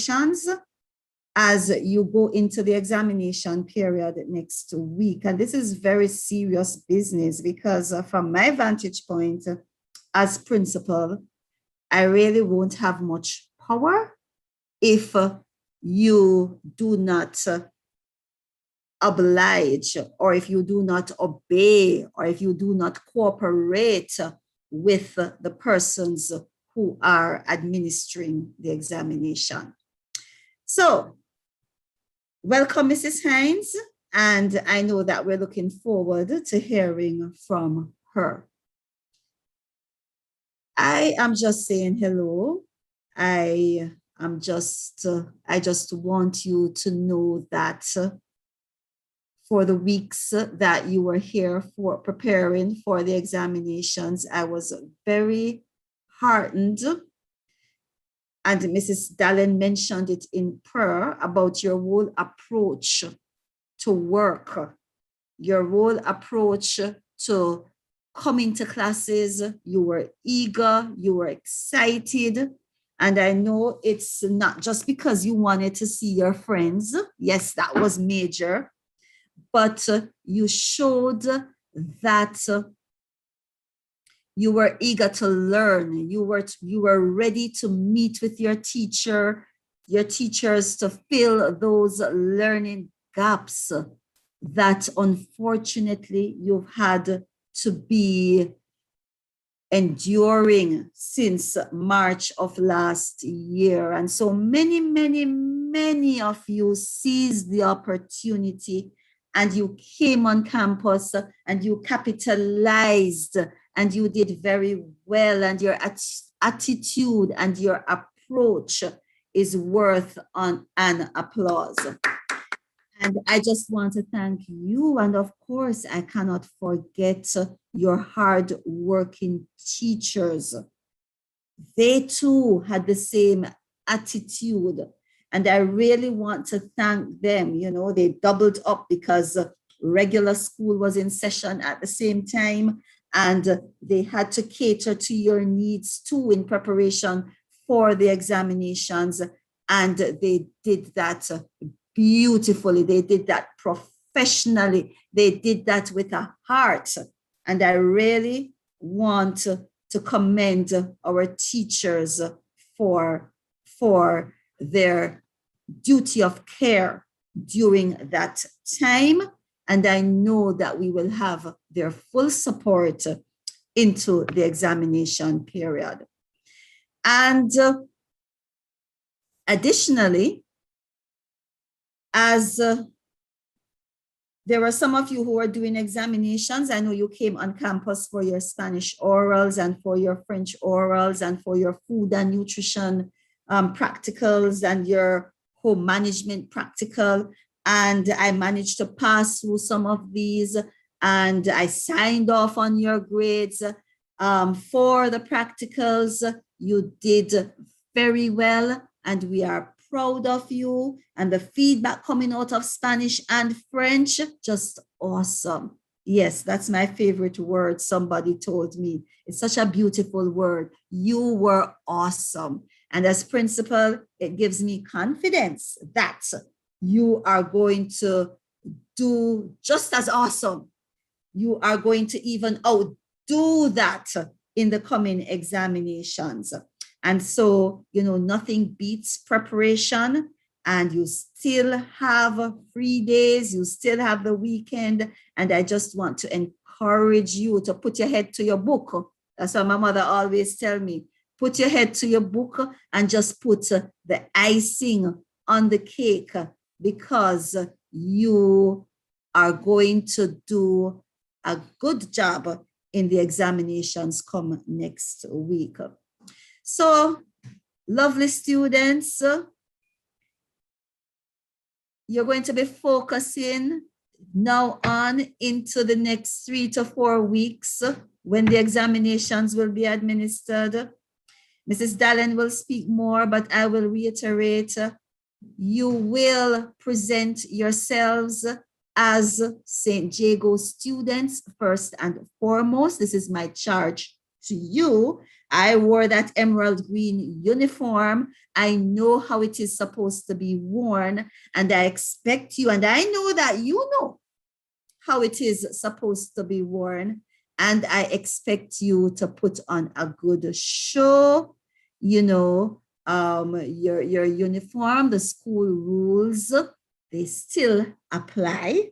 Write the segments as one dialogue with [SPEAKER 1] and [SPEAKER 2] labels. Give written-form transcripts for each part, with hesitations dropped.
[SPEAKER 1] preparations as you go into the examination period next week. And this is very serious business because from my vantage point as principal, I really won't have much power if you do not oblige, or if you do not obey, or if you do not cooperate with the persons who are administering the examination. So, welcome, Mrs. Hines, and I know that we're looking forward to hearing from her. I am just saying hello. I just want you to know that for the weeks that you were here for preparing for the examinations, I was very heartened. And Mrs. Dallin mentioned it in prayer about your whole approach to work, your whole approach to coming to classes. You were eager, you were excited. And I know it's not just because you wanted to see your friends. Yes, that was major. But you showed that you were eager to learn. You were ready to meet with your teachers to fill those learning gaps that unfortunately you've had to be enduring since March of last year. And so many of you seized the opportunity and you came on campus and you capitalized and you did very well, and your attitude and your approach is worth an applause. And I just want to thank you. And of course, I cannot forget your hard-working teachers. They too had the same attitude. And I really want to thank them. You know, they doubled up because regular school was in session at the same time. And they had to cater to your needs too in preparation for the examinations. And they did that beautifully. They did that professionally. They did that with a heart. And I really want to commend our teachers for their duty of care during that time. And I know that we will have their full support into the examination period. And additionally, as there were some of you who are doing examinations, I know you came on campus for your Spanish orals and for your French orals and for your food and nutrition practicals and your home management practical. And I managed to pass through some of these and I signed off on your grades. For the practicals, you did very well and we are proud of you, and the feedback coming out of Spanish and French, just awesome. Yes, that's my favorite word. Somebody told me it's such a beautiful word. You were awesome. And as principal, it gives me confidence that you are going to do just as awesome. You are going to even outdo that in the coming examinations. And so, you know, nothing beats preparation, and you still have free days, you still have the weekend. And I just want to encourage you to put your head to your book. That's what my mother always tell me. Put your head to your book and just put the icing on the cake, because you are going to do a good job in the examinations come next week. So, lovely students, you're going to be focusing now on into the next 3 to 4 weeks when the examinations will be administered. Mrs. Dallin will speak more, but I will reiterate, you will present yourselves as St. Jago students first and foremost. This is my charge to you I wore that emerald green uniform. I know how it is supposed to be worn, and I expect you, and I know that you know how it is supposed to be worn, and I expect you to put on a good show. You know, your uniform, the school rules, they still apply.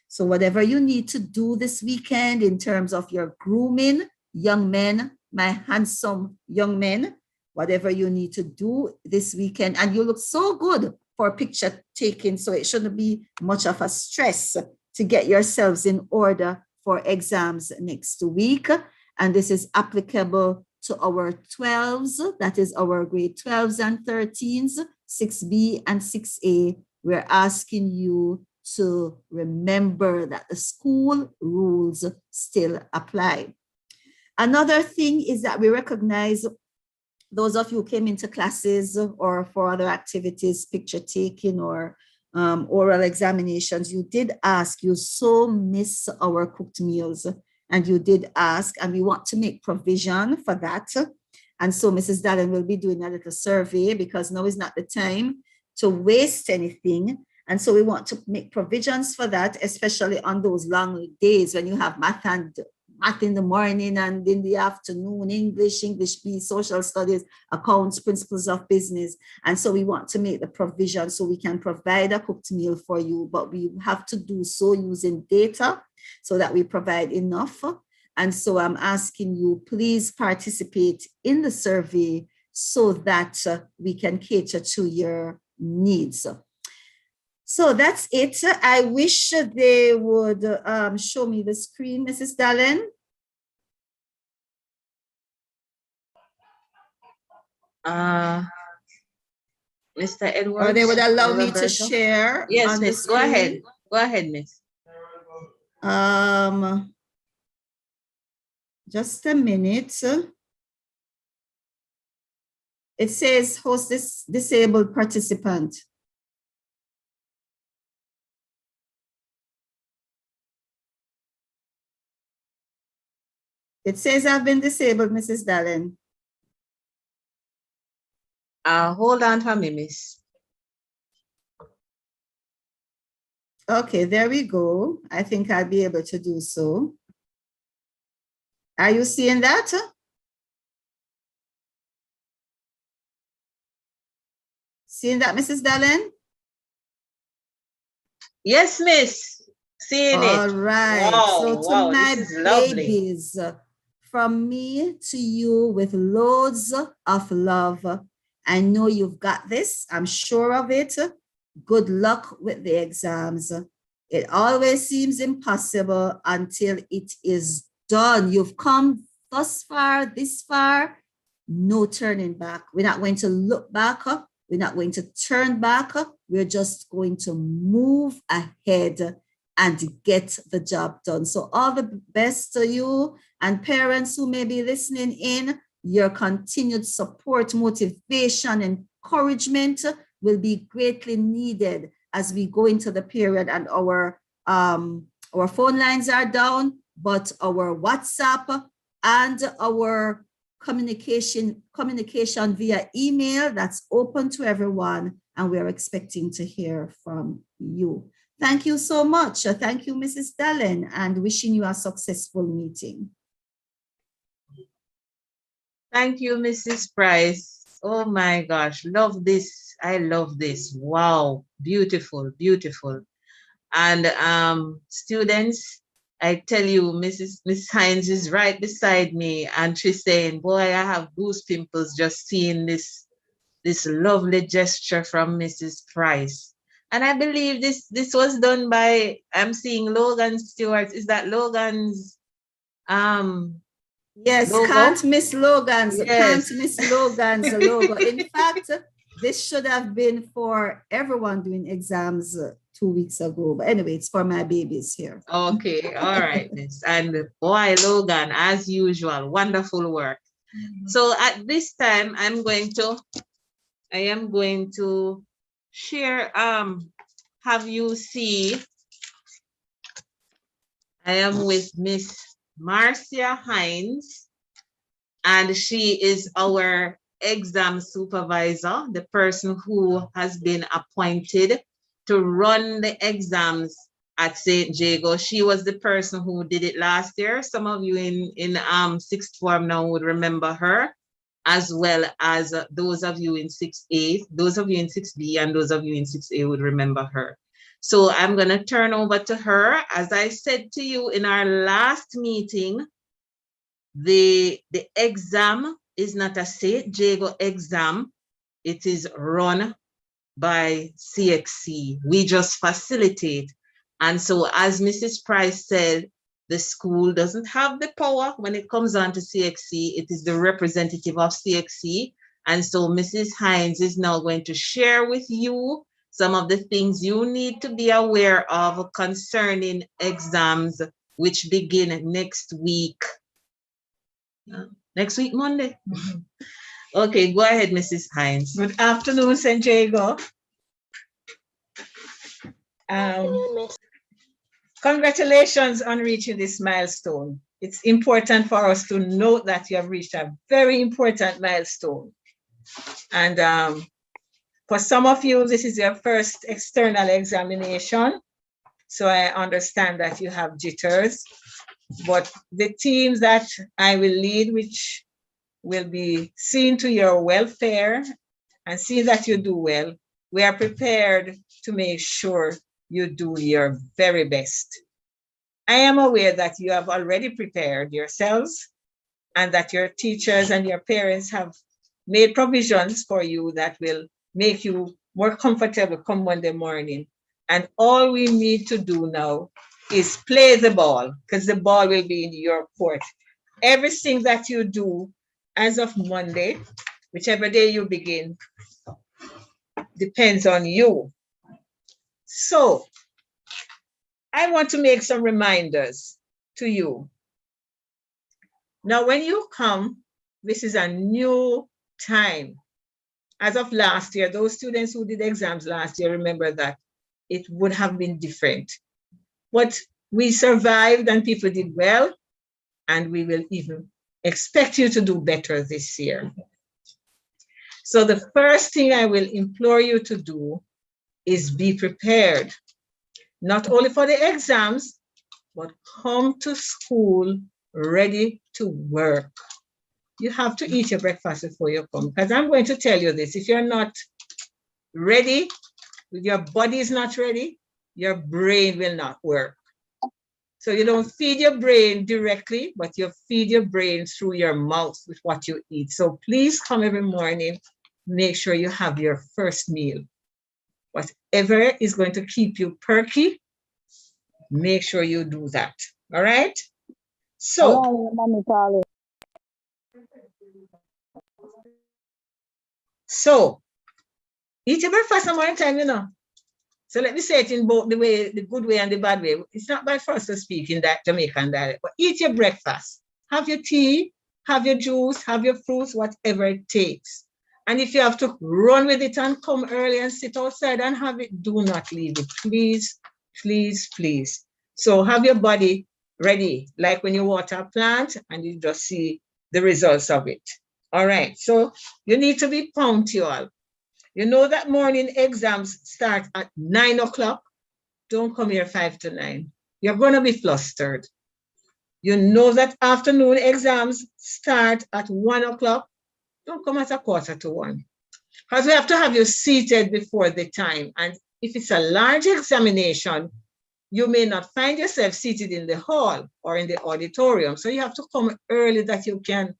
[SPEAKER 1] So whatever you need to do this weekend in terms of your grooming, young men, my handsome young men, whatever you need to do this weekend, and you look so good for picture taking, so it shouldn't be much of a stress to get yourselves in order for exams next week. And this is applicable to our 12s, that is our grade 12s and 13s, 6B and 6A. We're asking you to remember that the school rules still apply. Another thing is that we recognize those of you who came into classes or for other activities, picture taking or oral examinations, you did ask, you so miss our cooked meals, and you did ask, and we want to make provision for that. And so Mrs. Dallin will be doing a little survey, because now is not the time to waste anything. And so we want to make provisions for that, especially on those long days when you have math in the morning and in the afternoon, English B, social studies, accounts, principles of business. And so we want to make the provision so we can provide a cooked meal for you, but we have to do so using data so that we provide enough. And so I'm asking you, please participate in the survey so that we can cater to your needs. So that's it. I wish they would show me the screen, Mrs. Dallin.
[SPEAKER 2] Mr. Edwards.
[SPEAKER 1] Or they would allow me to share.
[SPEAKER 2] Yes, Miss. Go ahead. Go ahead, Miss.
[SPEAKER 1] Just a minute. It says host this disabled participant. It says I've been disabled, Mrs. Dallin.
[SPEAKER 2] Hold on for me, Miss.
[SPEAKER 1] Okay, there we go. I think I'll be able to do so. Are you seeing that? Seeing that, Mrs. Dallin?
[SPEAKER 2] Yes, Miss. Seeing it.
[SPEAKER 1] All right.
[SPEAKER 2] Wow,
[SPEAKER 1] so to
[SPEAKER 2] wow,
[SPEAKER 1] my
[SPEAKER 2] this is lovely.
[SPEAKER 1] babies, from me to you with loads of love. I know you've got this. I'm sure of it. Good luck with the exams. It always seems impossible until it is done. You've come thus far, this far, no turning back. We're not going to look back. We're not going to turn back. We're just going to move ahead and get the job done. So all the best to you, and parents who may be listening in. Your continued support, motivation, encouragement will be greatly needed as we go into the period, and our phone lines are down, but our WhatsApp and our communication via email, that's open to everyone, and we're expecting to hear from you. Thank you so much. Thank you, Mrs. Dallin, and wishing you a successful meeting.
[SPEAKER 2] Thank you, Mrs. Price. Oh my gosh, love this. I love this. Wow, beautiful, beautiful. And students, I tell you, Miss Hines is right beside me, and she's saying, boy, I have goose pimples just seeing this lovely gesture from Mrs. Price. And I believe this was done by, I'm seeing Logan Stewart. Is that Logan's
[SPEAKER 1] Yes,
[SPEAKER 2] logo?
[SPEAKER 1] can't miss Logan's,
[SPEAKER 2] Yes.
[SPEAKER 1] can't miss Logan's logo. In fact, this should have been for everyone doing exams 2 weeks ago. But anyway, it's for my babies here.
[SPEAKER 2] Okay, all right, Miss. And boy, Logan, as usual, wonderful work. So at this time, I am going to share, have you see, I am with Miss Marcia Hines, and she is our exam supervisor, the person who has been appointed to run the exams at St. Jago. She was the person who did it last year. Some of you in sixth form now would remember her, as well as those of you in 6A, those of you in 6B, and those of you in 6A would remember her. So I'm going to turn over to her. As I said to you in our last meeting, the exam is not a St. Jago exam. It is run by CXC. We just facilitate. And so, as Mrs. Price said, the school doesn't have the power when it comes on to CXC. It is the representative of CXC. And so Mrs. Hines is now going to share with you some of the things you need to be aware of concerning exams, which begin next week. Next week, Monday. Okay, go ahead, Mrs. Hines.
[SPEAKER 3] Good afternoon, St. Jago. Congratulations on reaching this milestone. It's important for us to note that you have reached a very important milestone. And for some of you, this is your first external examination. So I understand that you have jitters, but the teams that I will lead, which will be seeing to your welfare and see that you do well, we are prepared to make sure you do your very best. I am aware that you have already prepared yourselves and that your teachers and your parents have made provisions for you that will make you more comfortable come Monday morning. And all we need to do now is play the ball, because the ball will be in your court. Everything that you do as of Monday, whichever day you begin, depends on you. So I want to make some reminders to you. Now, when you come, this is a new time. As of last year, those students who did exams last year, remember that it would have been different. But we survived and people did well, and we will even expect you to do better this year. So the first thing I will implore you to do is be prepared, not only for the exams, but come to school ready to work. You have to eat your breakfast before you come, because I'm going to tell you this: if you're not ready, if your body is not ready, your brain will not work. So you don't feed your brain directly, but you feed your brain through your mouth with what you eat. So please come every morning, make sure you have your first meal. Whatever is going to keep you perky, make sure you do that. All right? So, eat your breakfast in the morning time, you know. So let me say it in both the way, the good way and the bad way. It's not bad for us to speak in that Jamaican dialect, but eat your breakfast. Have your tea, have your juice, have your fruits, whatever it takes. And if you have to run with it and come early and sit outside and have it, do not leave it. Please, please, please. So have your body ready, like when you water a plant and you just see the results of it. All right, so you need to be punctual. You know that morning exams start at 9 o'clock. Don't come here 5 to 9. You're going to be flustered. You know that afternoon exams start at 1 o'clock. Don't come at 1:45. Because we have to have you seated before the time. And if it's a large examination, you may not find yourself seated in the hall or in the auditorium. So you have to come early that you can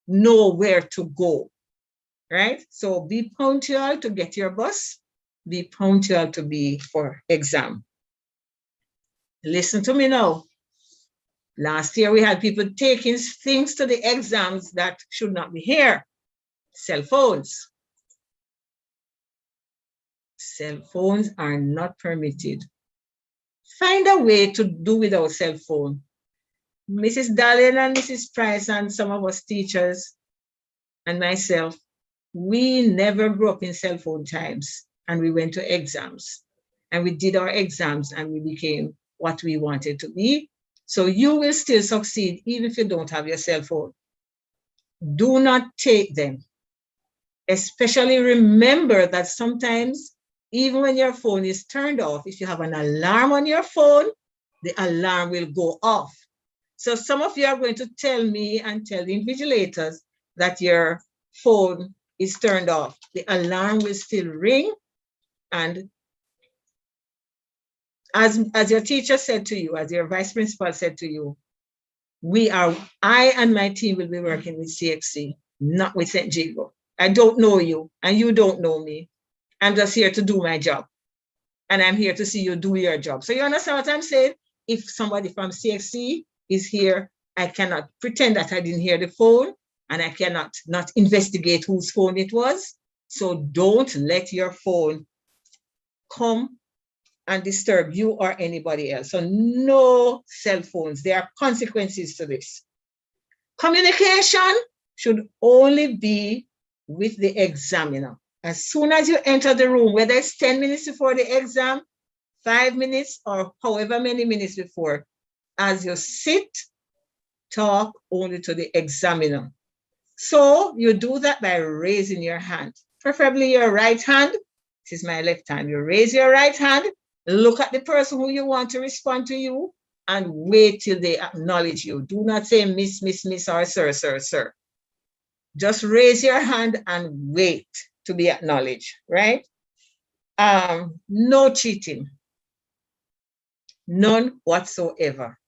[SPEAKER 3] know where to go. Right? So be punctual to get your bus. Be punctual to be for exam. Listen to me now. Last year, we had people taking things to the exams that should not be here. Cell phones. Cell phones are not permitted. Find a way to do without cell phone. Mrs. Dallin and Mrs. Price and some of us teachers and myself, we never grew up in cell phone times, and we went to exams and we did our exams and we became what we wanted to be. So you will still succeed even if you don't have your cell phone. do not take them. Especially remember that sometimes, even when your phone is turned off, if you have an alarm on your phone, the alarm will go off. So some of you are going to tell me and tell the invigilators that your phone is turned off. The alarm will still ring, and as your teacher said to you, as your vice principal said to you, I and my team will be working with CXC, not with St. Jago. I don't know you and you don't know me. I'm just here to do my job. And I'm here to see you do your job. So you understand what I'm saying? If somebody from CXC is here, I cannot pretend that I didn't hear the phone, and I cannot not investigate whose phone it was. So don't let your phone come and disturb you or anybody else. So no cell phones. There are consequences to this. Communication should only be with the examiner. As soon as you enter the room, whether it's 10 minutes before the exam, 5 minutes, or however many minutes before, as you sit, talk only to the examiner. So you do that by raising your hand, preferably your right hand. This is my left hand. You raise your right hand, look at the person who you want to respond to you, and wait till they acknowledge you. Do not say miss, miss, miss, or sir, sir, sir. Just raise your hand and wait to be acknowledged, right? No cheating. None whatsoever.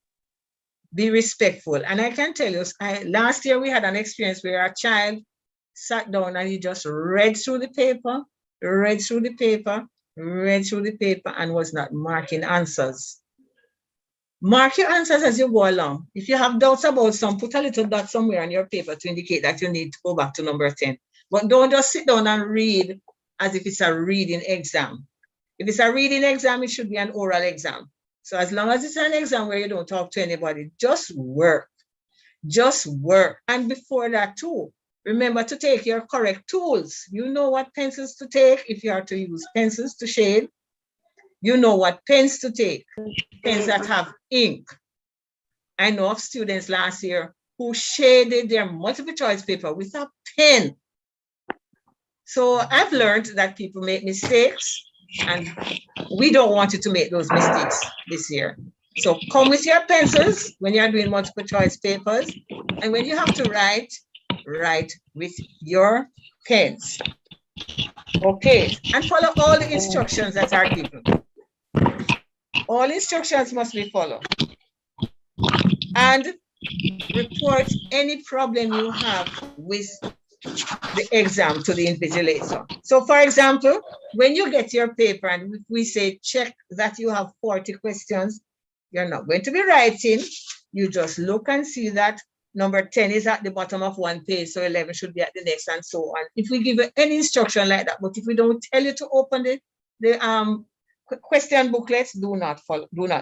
[SPEAKER 3] Be respectful. And I can tell you, last year we had an experience where a child sat down and he just read through the paper, and was not marking answers. Mark your answers as you go along. If you have doubts about some, put a little dot somewhere on your paper to indicate that you need to go back to number 10. But don't just sit down and read as if it's a reading exam. If it's a reading exam, it should be an oral exam. So as long as it's an exam where you don't talk to anybody, just work. Just work. And before that too, remember to take your correct tools. You know what pencils to take if you are to use pencils to shade. You know what pens to take, pens that have ink. I know of students last year who shaded their multiple choice paper with a pen. So I've learned that people make mistakes, and we don't want you to make those mistakes this year. So come with your pencils when you're doing multiple choice papers, and when you have to write, write with your pens. Okay, and follow all the instructions that are given. All instructions must be followed. And report any problem you have with the exam to the invigilator. So for example, when you get your paper and we say check that you have 40 questions, you're not going to be writing. You just look and see that number 10 is at the bottom of one page, so 11 should be at the next, and so on. If we give you any instruction like that, but if we don't tell you to open the question booklets, do not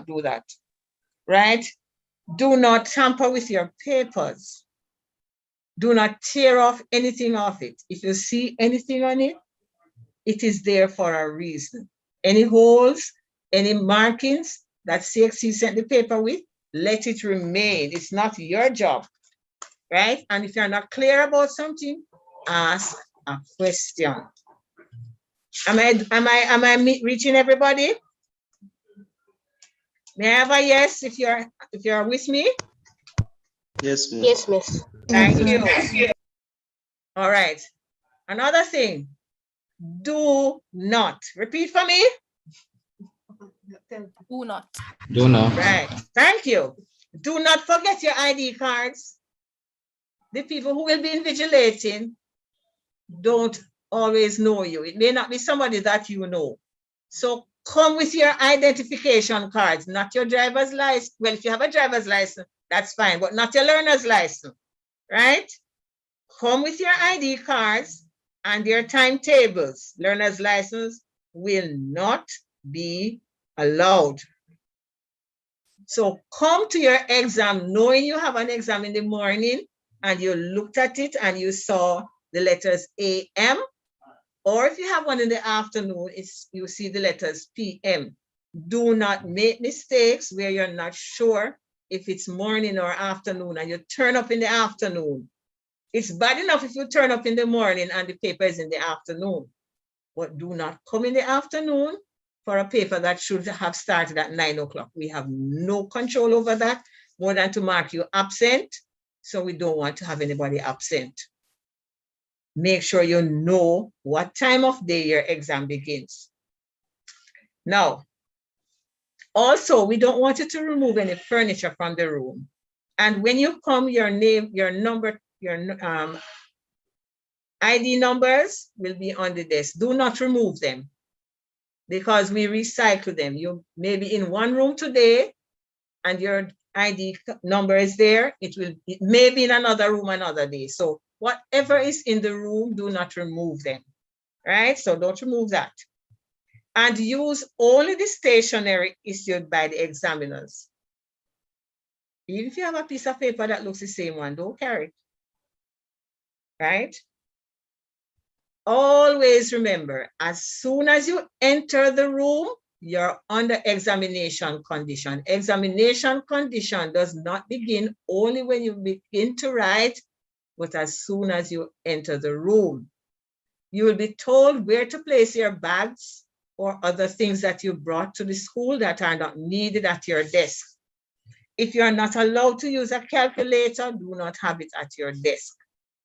[SPEAKER 3] do that, right? Do not tamper with your papers. Do not tear off anything off it. If you see anything on it, it is there for a reason. Any holes, any markings that CXC sent the paper with, let it remain. It's not your job, right? And if you're not clear about something, ask a question. Am I reaching everybody? May I have a yes if you're with me?
[SPEAKER 4] Yes, miss.
[SPEAKER 5] Yes, miss.
[SPEAKER 3] Thank you. All right. Another thing, do not. Repeat for me.
[SPEAKER 5] Do not.
[SPEAKER 4] Do not.
[SPEAKER 3] Right. Thank you. Do not forget your ID cards. The people who will be invigilating don't always know you. It may not be somebody that you know. So come with your identification cards, not your driver's license. Well, if you have a driver's license, that's fine, but not your learner's license, right? Come with your ID cards and your timetables. Learner's license will not be allowed. So come to your exam knowing you have an exam in the morning and you looked at it and you saw the letters AM, or if you have one in the afternoon, you see the letters PM. Do not make mistakes where you're not sure if it's morning or afternoon and you turn up in the afternoon. It's bad enough if you turn up in the morning and the paper is in the afternoon, but do not come in the afternoon for a paper that should have started at 9 o'clock. We have no control over that more than to mark you absent. So we don't want to have anybody absent. Make sure you know what time of day your exam begins. Now, also, we don't want you to remove any furniture from the room. And when you come, your name, your number, your ID numbers will be on the desk. Do not remove them because we recycle them. You may be in one room today and your ID number is there. It may be in another room another day. So whatever is in the room, do not remove them, right? So don't remove that. And use only the stationery issued by the examiners. Even if you have a piece of paper that looks the same one, don't carry it, right? Always remember, as soon as you enter the room, you're under examination condition. Examination condition does not begin only when you begin to write, but as soon as you enter the room. You will be told where to place your bags or other things that you brought to the school that are not needed at your desk. If you are not allowed to use a calculator, do not have it at your desk.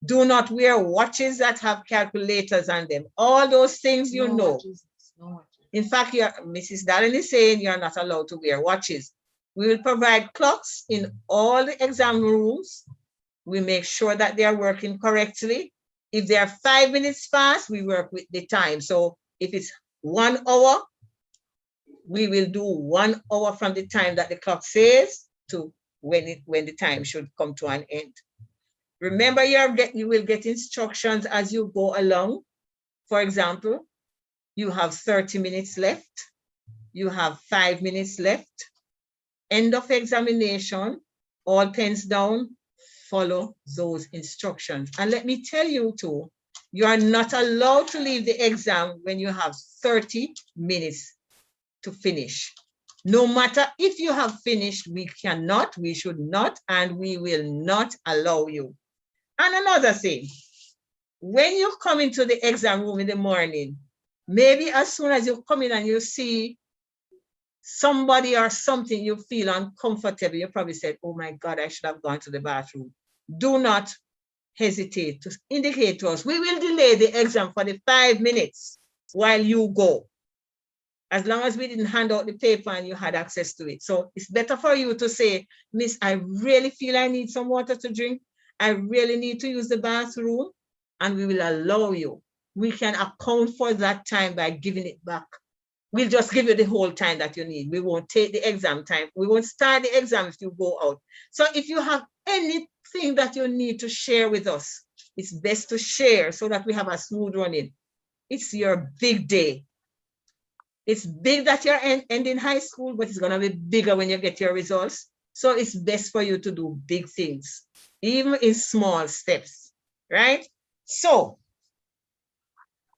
[SPEAKER 3] Do not wear watches that have calculators on them. All those things you know.
[SPEAKER 2] Watches. No watches.
[SPEAKER 3] In fact, Mrs. Dallin is saying you're not allowed to wear watches. We will provide clocks in all the exam rooms. We make sure that they are working correctly. If they are 5 minutes fast, we work with the time. So if it's 1 hour, we will do 1 hour from the time that the clock says to when the time should come to an end. Remember, you will get instructions as you go along. For example, you have 30 minutes left. You have 5 minutes left. End of examination, all pens down, follow those instructions. And let me tell you too, you are not allowed to leave the exam when you have 30 minutes to finish. No matter if you have finished, we cannot, we should not, and we will not allow you. And another thing, when you come into the exam room in the morning, maybe as soon as you come in and you see somebody or something, you feel uncomfortable, you probably said, oh my God, I should have gone to the bathroom. Do not hesitate to indicate to us. We will delay the exam for the 5 minutes while you go, as long as we didn't hand out the paper and you had access to it. So it's better for you to say, Miss, I really feel I need some water to drink. I really need to use the bathroom, and we will allow you. We can account for that time by giving it back. We'll just give you the whole time that you need. We won't take the exam time. We won't start the exam if you go out. So if you have anything that you need to share with us, it's best to share so that we have a smooth running. It's your big day. It's big that you're ending high school, but it's gonna be bigger when you get your results. So it's best for you to do big things, even in small steps, right? So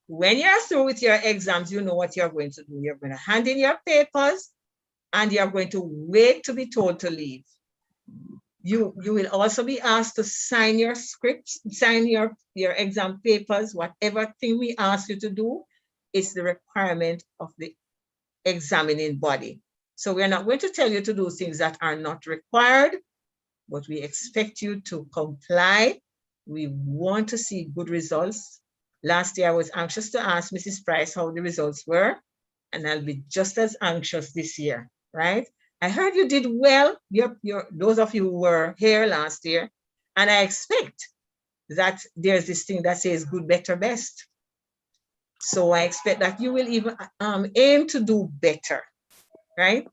[SPEAKER 3] when you're through with your exams, you know what you're going to do. You're going to hand in your papers and you're going to wait to be told to leave. You will also be asked to sign your scripts, sign your exam papers, whatever thing we ask you to do is the requirement of the examining body. So we're not going to tell you to do things that are not required, but we expect you to comply. We want to see good results. Last year, I was anxious to ask Mrs. Price how the results were, and I'll be just as anxious this year, right? I heard you did well, those of you who were here last year, and I expect that there's this thing that says good, better, best. So I expect that you will even aim to do better, right?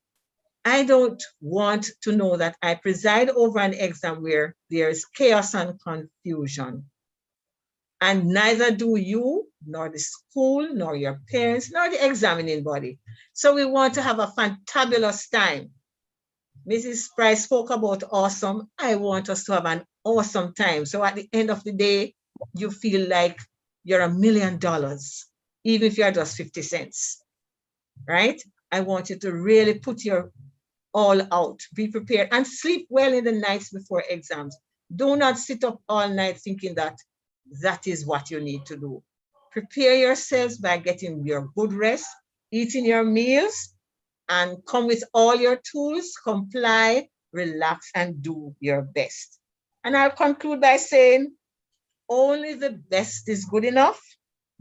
[SPEAKER 3] I don't want to know that I preside over an exam where there's chaos and confusion. And neither do you, nor the school, nor your parents, nor the examining body. So we want to have a fantabulous time. Mrs. Price spoke about awesome. I want us to have an awesome time. So at the end of the day, you feel like you're $1 million, even if you're just 50 cents, right? I want you to really put your all out, be prepared, and sleep well in the nights before exams. Do not sit up all night thinking that that is what you need to do. Prepare yourselves by getting your good rest, eating your meals, and come with all your tools, comply, relax, and do your best. And I'll conclude by saying, only the best is good enough.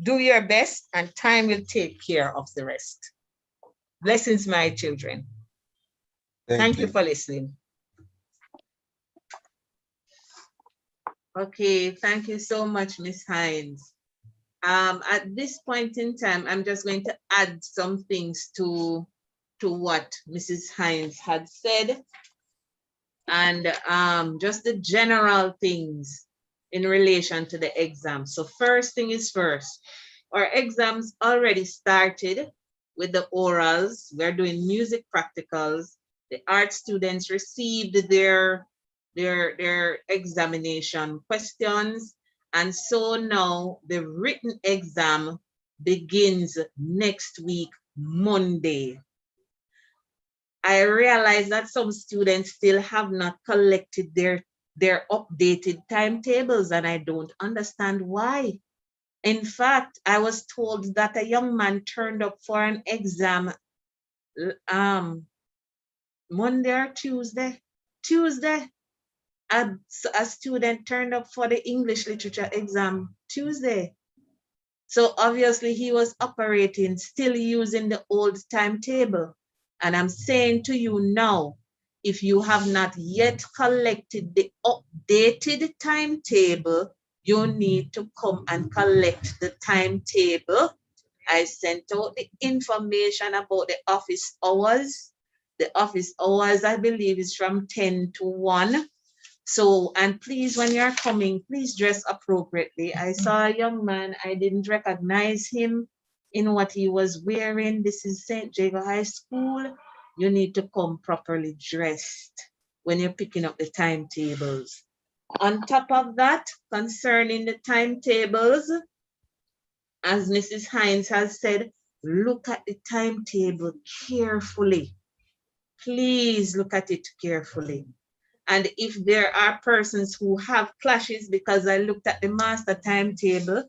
[SPEAKER 3] Do your best, and time will take care of the rest. Blessings, my children. Thank you for listening.
[SPEAKER 2] Okay, thank you so much, Miss Hines. At this point in time, I'm just going to add some things to what Mrs. Hines had said, and just the general things in relation to the exam. So first thing is first, our exams already started with the orals. We're doing music practicals. The art students received their examination questions. And so now the written exam begins next week, Monday. I realize that some students still have not collected their updated timetables, and I don't understand why. In fact, I was told that a young man turned up for an exam Monday or Tuesday. A student turned up for the English literature exam Tuesday. So obviously he was operating, still using the old timetable. And I'm saying to you now, if you have not yet collected the updated timetable, you need to come and collect the timetable. I sent out the information about the office hours. The office hours, I believe, is from 10 to 1. So, and please, when you're coming, please dress appropriately. I saw a young man, I didn't recognize him in what he was wearing. This is St. Jago High School. You need to come properly dressed when you're picking up the timetables. On top of that, concerning the timetables, as Mrs. Hines has said, look at the timetable carefully. Please look at it carefully. And if there are persons who have clashes, because I looked at the master timetable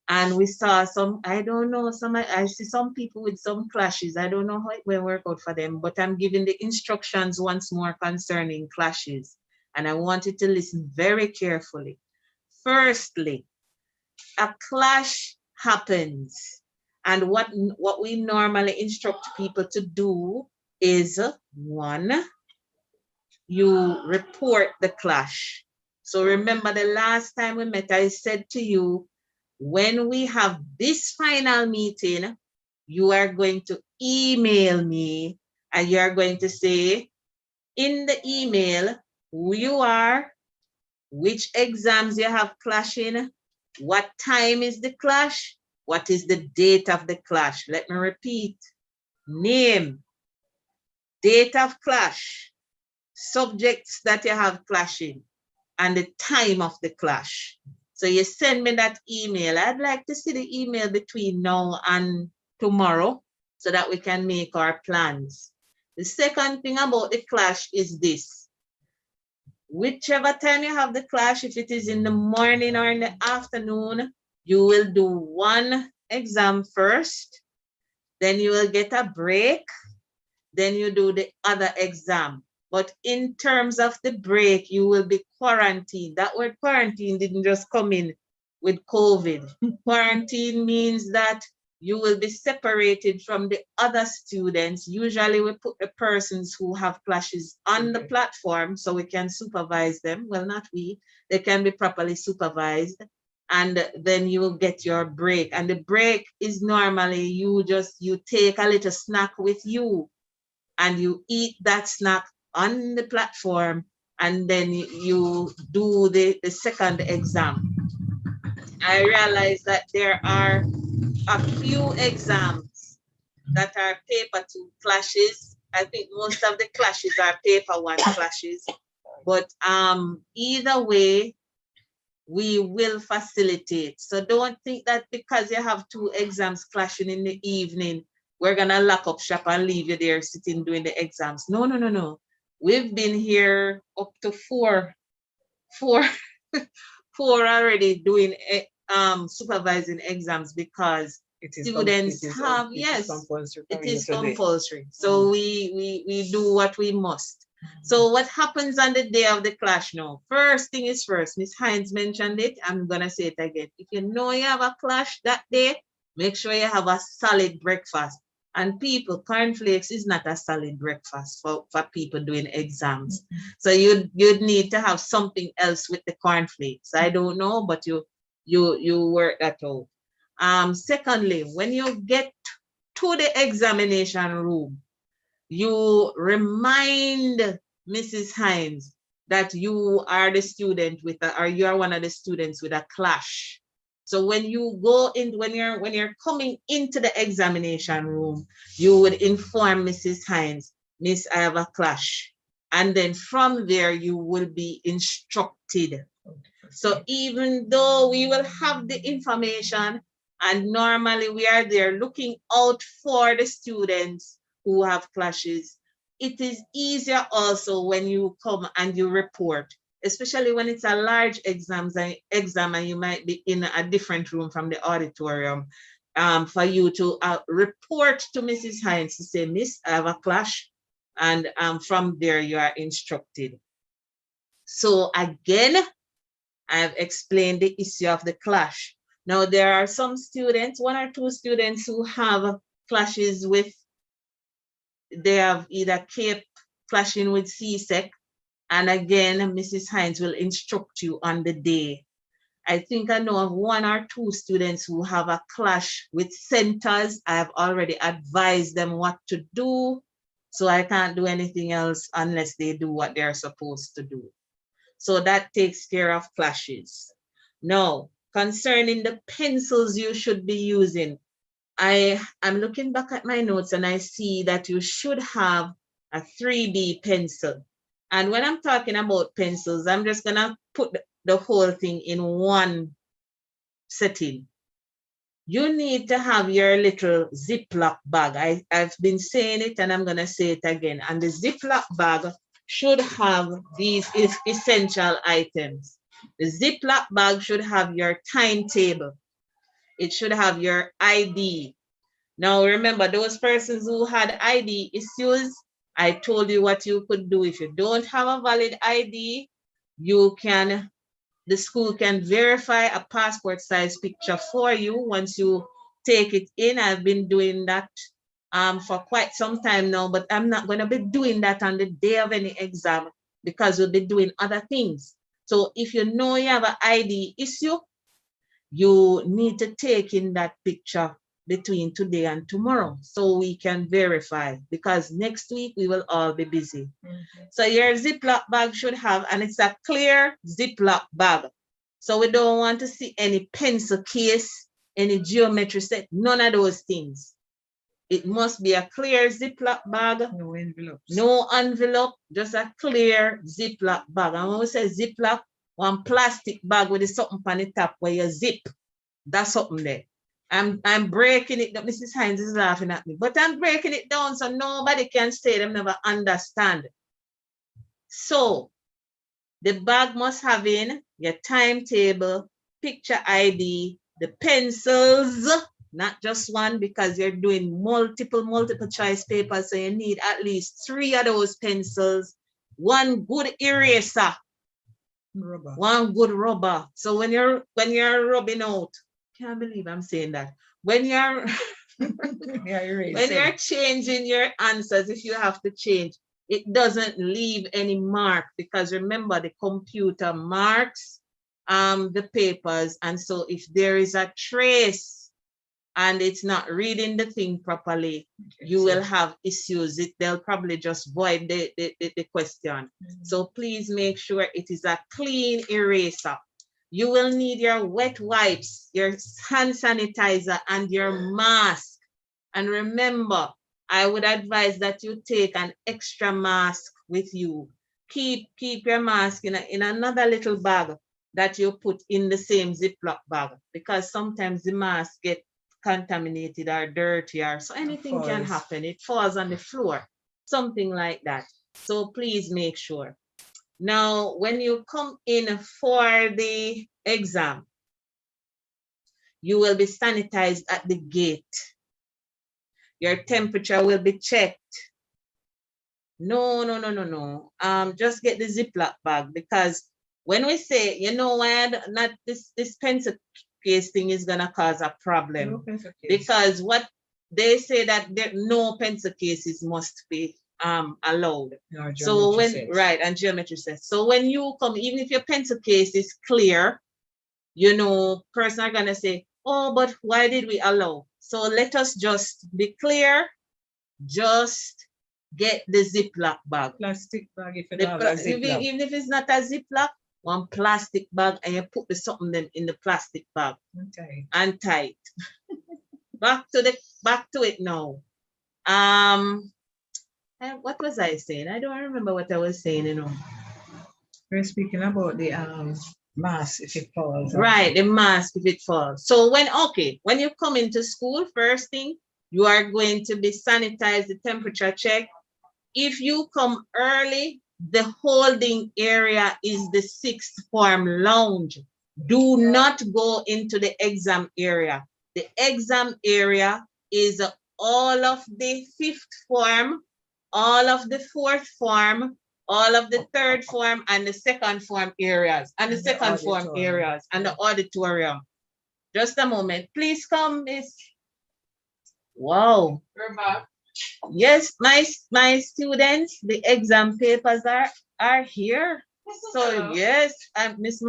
[SPEAKER 2] and we saw some, I don't know, I see some people with some clashes. I don't know how it will work out for them, but I'm giving the instructions once more concerning clashes. And I want you to listen very carefully. Firstly, a clash happens. And what we normally instruct people to do is, one, you report the clash. So remember the last time we met, I said to you, when we have this final meeting, you are going to email me and you are going to say in the email who you are, which exams you have clashing, what time is the clash, what is the date of the clash. Let me repeat: name, date of clash, subjects that you have clashing, and the time of the clash. So you send me that email. I'd like to see the email between now and tomorrow so that we can make our plans. The second thing about the clash is this: whichever time you have the clash, if it is in the morning or in the afternoon, you will do one exam first, then you will get a break, then you do the other exam. But in terms of the break, you will be quarantined. That word quarantine didn't just come in with COVID. Quarantine means that you will be separated from the other students. Usually we put the persons who have clashes on the platform so we can supervise them. Well, not we, they can be properly supervised. And then you will get your break. And the break is normally you take a little snack with you and you eat that snack on the platform, and then you do the second exam. I realize that there are a few exams that are paper 2 clashes. I think most of the clashes are paper 1 clashes. But either way, we will facilitate. So don't think that because you have 2 exams clashing in the evening, we're gonna lock up shop and leave you there sitting doing the exams. No. We've been here up to 4 four, four already doing supervising exams because students have, yes, it is compulsory. So we do what we must. So what happens on the day of the clash now? First thing is first, Miss Hines mentioned it. I'm gonna say it again. If you know you have a clash that day, make sure you have a solid breakfast. And people, cornflakes is not a solid breakfast for people doing exams. So you'd need to have something else with the cornflakes. I don't know, but you work that out. Secondly, when you get to the examination room, you remind Mrs. Hines that you are the student with or you are one of the students with a clash. So when you go in, when you're coming into the examination room, you would inform Mrs. Hines, Miss, I have a clash. And then from there, you will be instructed. So even though we will have the information, and normally we are there looking out for the students who have clashes, it is easier also when you come and you report, especially when it's a large exam and you might be in a different room from the auditorium, for you to report to Mrs. Hines to say, Miss, I have a clash, and from there you are instructed. So again, I've explained the issue of the clash. Now, there are some students, one or two students who have clashes with, they have either kept clashing with CSEC, and again, Mrs. Hines will instruct you on the day. I think I know of one or two students who have a clash with centers. I have already advised them what to do, so I can't do anything else unless they do what they're supposed to do. So that takes care of clashes. Now, concerning the pencils you should be using, I'm looking back at my notes and I see that you should have a 3B pencil. And when I'm talking about pencils, I'm just gonna put the whole thing in one setting. You need to have your little Ziploc bag. I've been saying it and I'm gonna say it again. And the Ziploc bag should have these essential items. The Ziploc bag should have your timetable. It should have your ID. Now remember, those persons who had ID issues, I told you what you could do. If you don't have a valid ID, the school can verify a passport size picture for you once you take it in. I've been doing that for quite some time now, but I'm not going to be doing that on the day of any exam because we'll be doing other things. So if you know you have an ID issue, you need to take in that picture between today and tomorrow so we can verify, because next week we will all be busy. So your Ziploc bag should have, and it's a clear Ziploc bag. So we don't want to see any pencil case, any geometry set, none of those things. It must be a clear Ziploc bag.
[SPEAKER 3] No envelopes.
[SPEAKER 2] No envelope, just a clear Ziploc bag. And when we say Ziploc, one plastic bag with something on the top where you zip. That's something there. I'm breaking it down. Mrs. Hines is laughing at me, but I'm breaking it down so nobody can say them never understand. So the bag must have in your timetable, picture ID, the pencils, not just one, because you're doing multiple choice papers, so you need at least 3 of those pencils, one good eraser,
[SPEAKER 3] Rubber.
[SPEAKER 2] one good rubber. So when you're rubbing out, can't believe I'm saying that. When you're when you're changing your answers, if you have to change, it doesn't leave any mark, because remember the computer marks the papers, and so if there is a trace and it's not reading the thing properly, you will have issues. They'll probably just void the question. So please make sure it is a clean eraser. You will need your wet wipes, your hand sanitizer, and your mask. And remember, I would advise that you take an extra mask with you. Keep your mask in another little bag that you put in the same Ziploc bag, because sometimes the mask get contaminated or dirty, or so anything can happen. It falls on the floor, something like that. So please make sure. Now, when you come in for the exam, you will be sanitized at the gate. Your temperature will be checked. No. Just get the Ziploc bag, because when we say, you know why not this pencil case thing is gonna cause a problem.
[SPEAKER 3] No pencil case.
[SPEAKER 2] Because what they say that no pencil cases must be allowed.
[SPEAKER 3] No,
[SPEAKER 2] So when
[SPEAKER 3] geometry sets.
[SPEAKER 2] right, and geometry sets. So when you come, even if your pencil case is clear, you know, person are gonna say, oh, but why did we allow? So let us just be clear. Just get the Ziploc bag.
[SPEAKER 3] Plastic bag if you don't have a Ziploc.
[SPEAKER 2] Even if it's not a Ziploc, one plastic bag, and you put the something them in the plastic bag
[SPEAKER 3] Okay.
[SPEAKER 2] and tight. back to it now. What was I saying? I don't remember what I was saying, you know.
[SPEAKER 3] We're speaking about the mask if it falls.
[SPEAKER 2] Right, the mask if it falls. So when you come into school, first thing, you are going to be sanitized, the temperature check. If you come early, the holding area is the sixth form lounge. Do not go into the exam area. The exam area is all of the fifth form, all of the fourth form, all of the third form, and the second form areas, and the second form areas, and the auditorium. Just a moment. Please come, Miss. Wow. Yes, my students, the exam papers are here. So yes, Miss.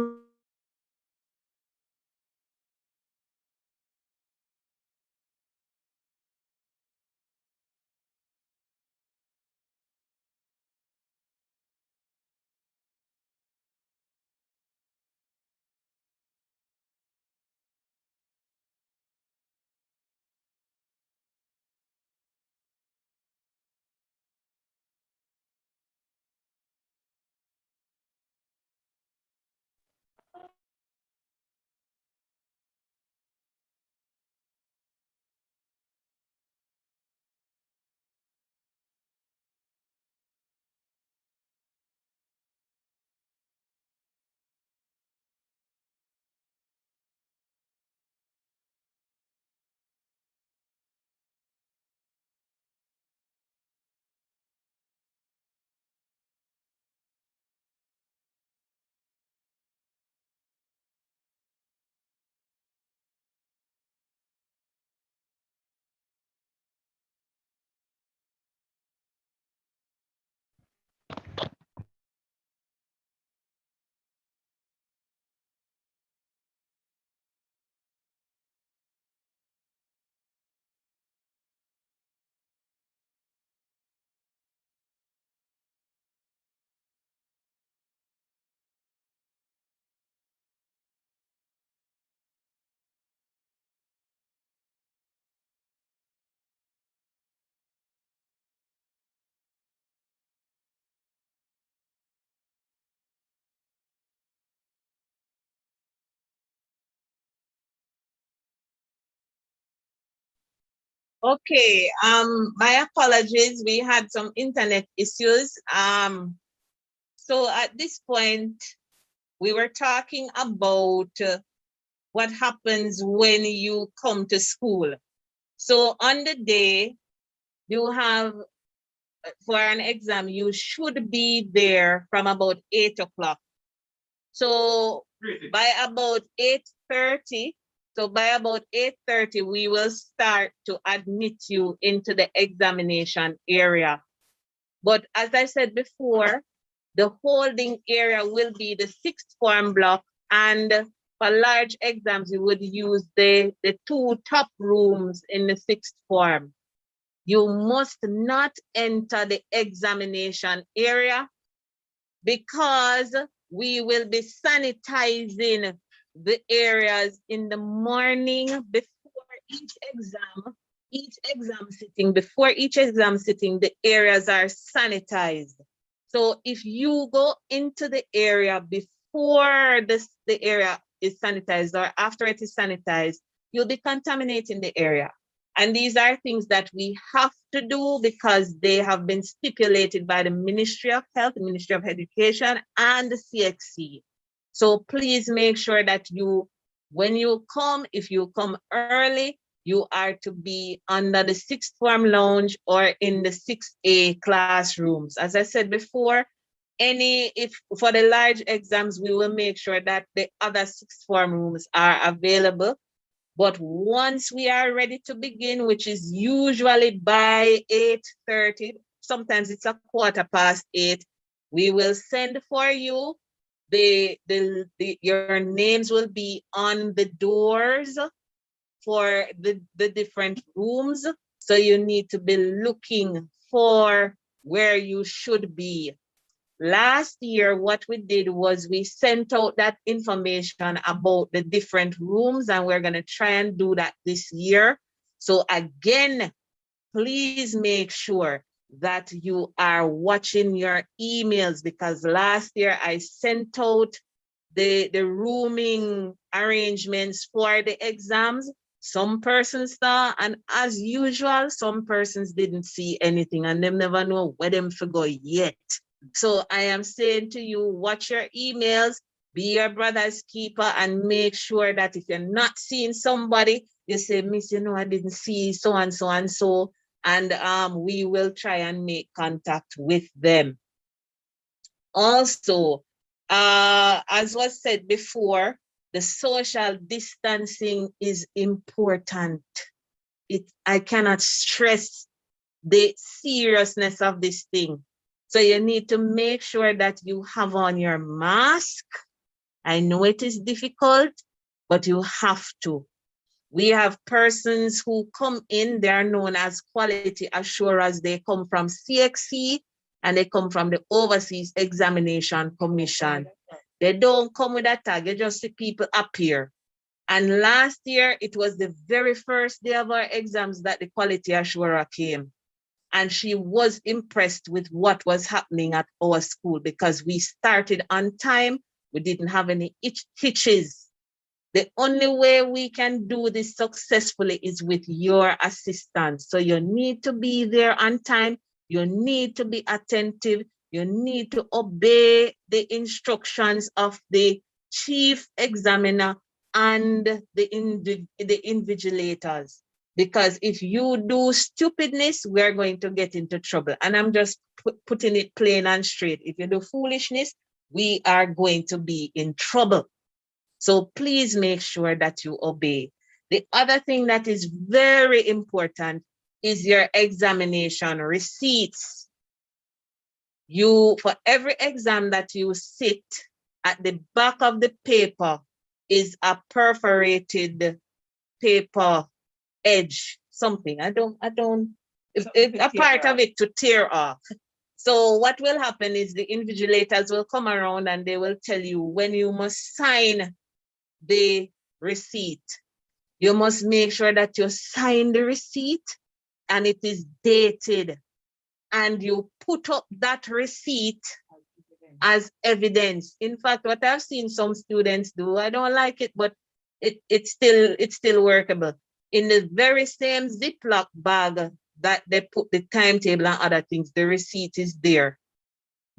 [SPEAKER 2] Okay, my apologies. We had some internet issues. So at this point, we were talking about what happens when you come to school. So on the day you have for an exam, you should be there from about 8 o'clock. So by about 8:30, we will start to admit you into the examination area. But as I said before, the holding area will be the sixth form block, and for large exams, you would use the two top rooms in the sixth form. You must not enter the examination area because we will be sanitizing the areas in the morning before each exam sitting. Before each exam sitting, the areas are sanitized. So if you go into the area before the area is sanitized or after it is sanitized, you'll be contaminating the area. And these are things that we have to do because they have been stipulated by the Ministry of Health, the Ministry of Education, and the CXC. So please make sure that when you come, if you come early, you are to be under the sixth form lounge or in the 6A classrooms. As I said before, if for the large exams, we will make sure that the other sixth form rooms are available. But once we are ready to begin, which is usually by 8:30, sometimes it's 8:15, we will send for you. Your names will be on the doors for the different rooms. So you need to be looking for where you should be. Last year, what we did was we sent out that information about the different rooms, and we're going to try and do that this year. So again, please make sure that you are watching your emails, because last year I sent out the rooming arrangements for the exams. Some persons saw, and as usual, some persons didn't see anything, and them never know where them to go yet. So I am saying to you, watch your emails, be your brother's keeper, and make sure that if you're not seeing somebody, you say, Miss, I didn't see so and so and so, and we will try and make contact with them. Also, as was said before, the social distancing is important. I cannot stress the seriousness of this thing. So you need to make sure that you have on your mask. I know it is difficult, but you have to. We have persons who come in, they are known as quality assurers. They come from CXC and they come from the Overseas Examination Commission. They don't come with a tag, you just see people appear. And last year, it was the very first day of our exams that the quality assurer came. And she was impressed with what was happening at our school because we started on time. We didn't have any hitches. The only way we can do this successfully is with your assistance. So you need to be there on time. You need to be attentive. You need to obey the instructions of the chief examiner and the invigilators. Because if you do stupidness, we're going to get into trouble. And I'm just putting it plain and straight. If you do foolishness, we are going to be in trouble. So please make sure that you obey. The other thing that is very important is your examination receipts. For every exam that you sit, at the back of the paper is a perforated paper edge, something. A part of it to tear off. So what will happen is the invigilators will come around and they will tell you when you must sign the receipt. You must make sure that you sign the receipt and it is dated, and you put up that receipt as evidence. In fact, what I've seen some students do, I don't like it, but it's still workable. In the very same Ziploc bag that they put the timetable and other things, the receipt is there.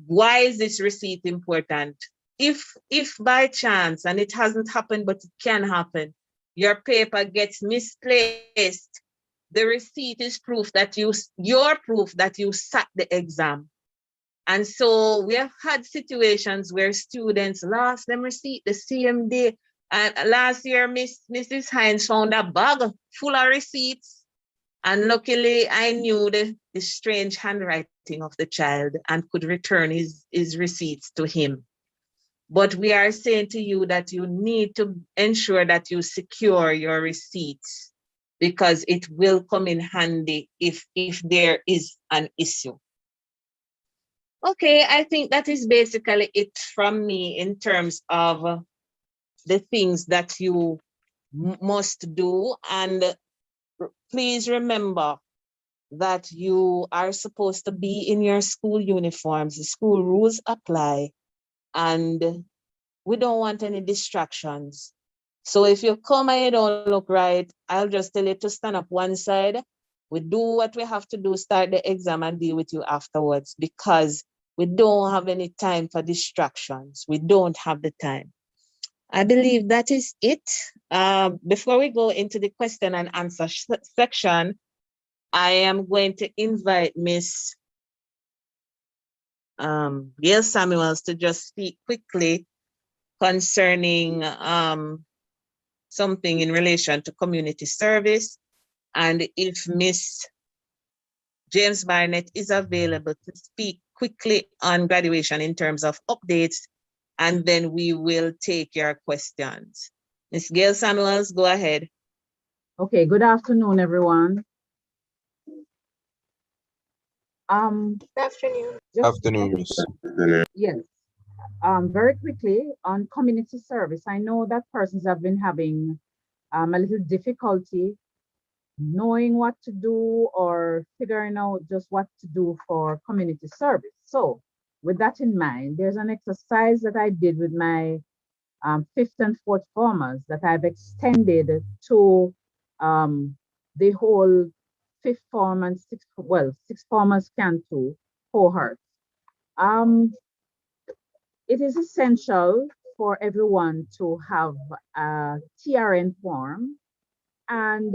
[SPEAKER 2] Why is this receipt important? If by chance, and it hasn't happened, but it can happen, your paper gets misplaced, the receipt is your proof that you sat the exam. And so we have had situations where students lost them receipt the same day. And last year, Mrs. Hines found a bag full of receipts. And luckily, I knew the strange handwriting of the child and could return his receipts to him. But we are saying to you that you need to ensure that you secure your receipts, because it will come in handy if there is an issue. Okay, I think that is basically it from me in terms of the things that you must do. And please remember that you are supposed to be in your school uniforms. The school rules apply, and we don't want any distractions. So if you come and you don't look right, I'll just tell you to stand up one side. We do what we have to do, start the exam and deal with you afterwards, because we don't have any time for distractions. We don't have the time. I believe that is it. Before we go into the question and answer section, I am going to invite Miss Gail Samuels to just speak quickly concerning something in relation to community service. And if Miss James Barnett is available to speak quickly on graduation in terms of updates, and then we will take your questions. Ms. Gail Samuels, go ahead.
[SPEAKER 5] Okay, good afternoon, everyone. Good afternoon.
[SPEAKER 4] Afternoon, Miss.
[SPEAKER 5] Yes. Very quickly on community service, I know that persons have been having a little difficulty knowing what to do or figuring out just what to do for community service. So with that in mind, there's an exercise that I did with my fifth and fourth formers that I've extended to the whole fifth form and sixth formers can too cohorts. It is essential for everyone to have a TRN form, and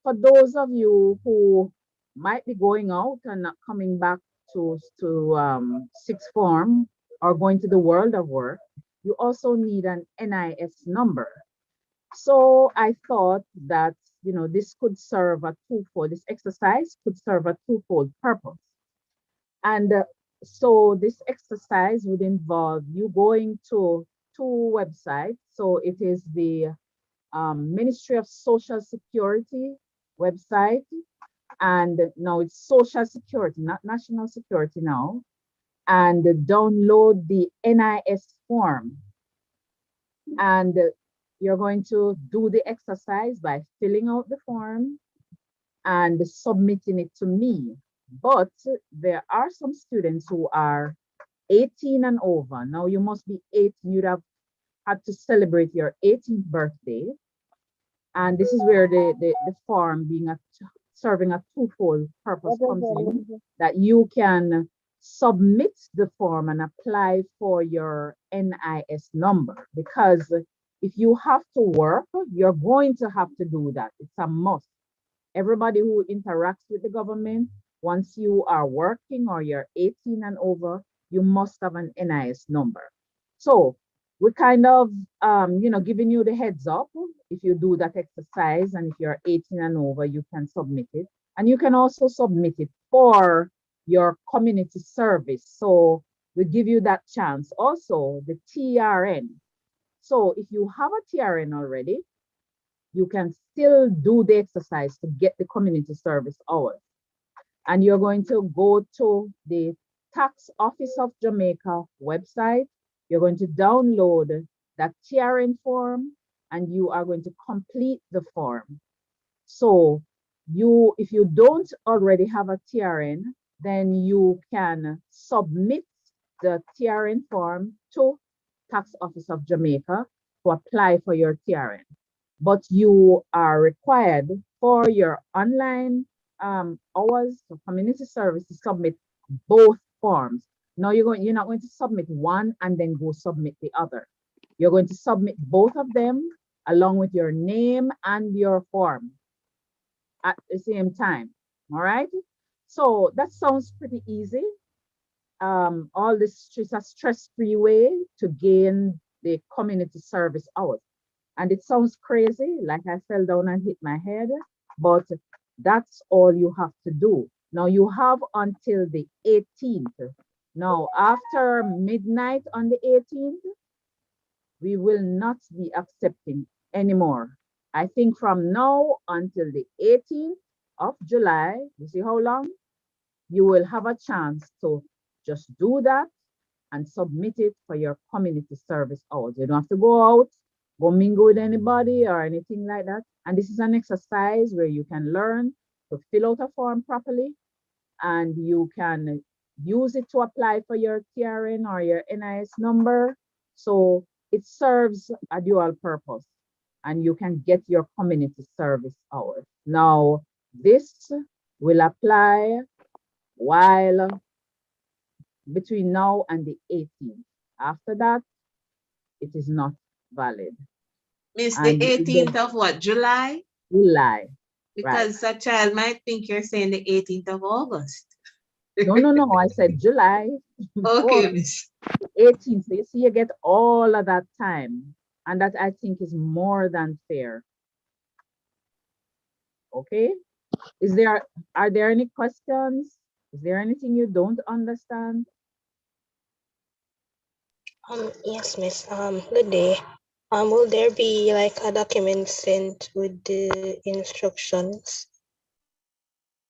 [SPEAKER 5] for those of you who might be going out and not coming back to sixth form or going to the world of work, you also need an NIS number. So I thought that, this could serve a twofold, this exercise could serve a twofold purpose. And so this exercise would involve you going to two websites. So it is the Ministry of Social Security website, and now it's Social Security, not National Security now, and download the NIS form. And you're going to do the exercise by filling out the form and submitting it to me. But there are some students who are 18 and over. Now you must be 18, you'd have had to celebrate your 18th birthday. And this is where the form being serving a twofold purpose comes in, that you can submit the form and apply for your NIS number. Because if you have to work, you're going to have to do that. It's a must. Everybody who interacts with the government, once you are working or you're 18 and over, you must have an NIS number. So we're kind of, giving you the heads up. If you do that exercise and if you're 18 and over, you can submit it. And you can also submit it for your community service. So we give you that chance. Also, the TRN. So if you have a TRN already, you can still do the exercise to get the community service hours. And you're going to go to the Tax Office of Jamaica website. You're going to download that TRN form and you are going to complete the form. So if you don't already have a TRN, then you can submit the TRN form to Tax Office of Jamaica to apply for your TRN. But you are required for your online hours of community service to submit both forms. Now you're not going to submit one and then go submit the other. You're going to submit both of them along with your name and your form at the same time. All right. So that sounds pretty easy. All this is a stress-free way to gain the community service hours. And it sounds crazy, like I fell down and hit my head, but that's all you have to do. Now you have until the 18th. Now, after midnight on the 18th, we will not be accepting anymore. I think from now until the 18th of July, you see how long? You will have a chance to just do that and submit it for your community service hours. You don't have to go out, go mingle with anybody or anything like that. And this is an exercise where you can learn to fill out a form properly, and you can use it to apply for your TRN or your NIS number. So it serves a dual purpose. and you can get your community service hours. Now, this will apply while between now and the 18th. After that, it is not valid.
[SPEAKER 2] Miss,
[SPEAKER 5] And
[SPEAKER 2] the 18th of what? July?
[SPEAKER 5] July.
[SPEAKER 2] Because a child might think you're saying the 18th of August.
[SPEAKER 5] No, I said July.
[SPEAKER 2] Okay, Miss.
[SPEAKER 5] 18th. So you see, you get all of that time. And that I think is more than fair. Okay. Are there any questions? Is there anything you don't understand?
[SPEAKER 6] Yes, Miss. Good day. Will there be like a document sent with the instructions?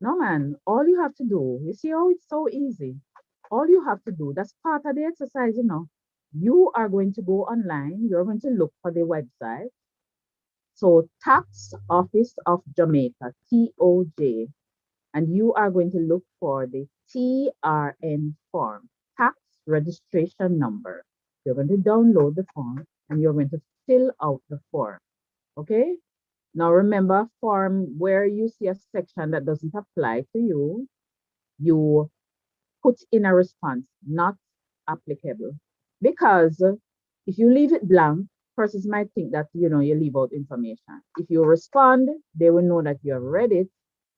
[SPEAKER 5] No, man. All you have to do, you see how it's so easy. All you have to do, that's part of the exercise, you know. You are going to go online, you're going to look for the website. So Tax Office of Jamaica, TOJ, and you are going to look for the TRN form, tax registration number. You're going to download the form and you're going to fill out the form. Okay. Now remember, form where you see a section that doesn't apply to you, you put in a response, not applicable. Because if you leave it blank, persons might think that you leave out information. If you respond, they will know that you have read it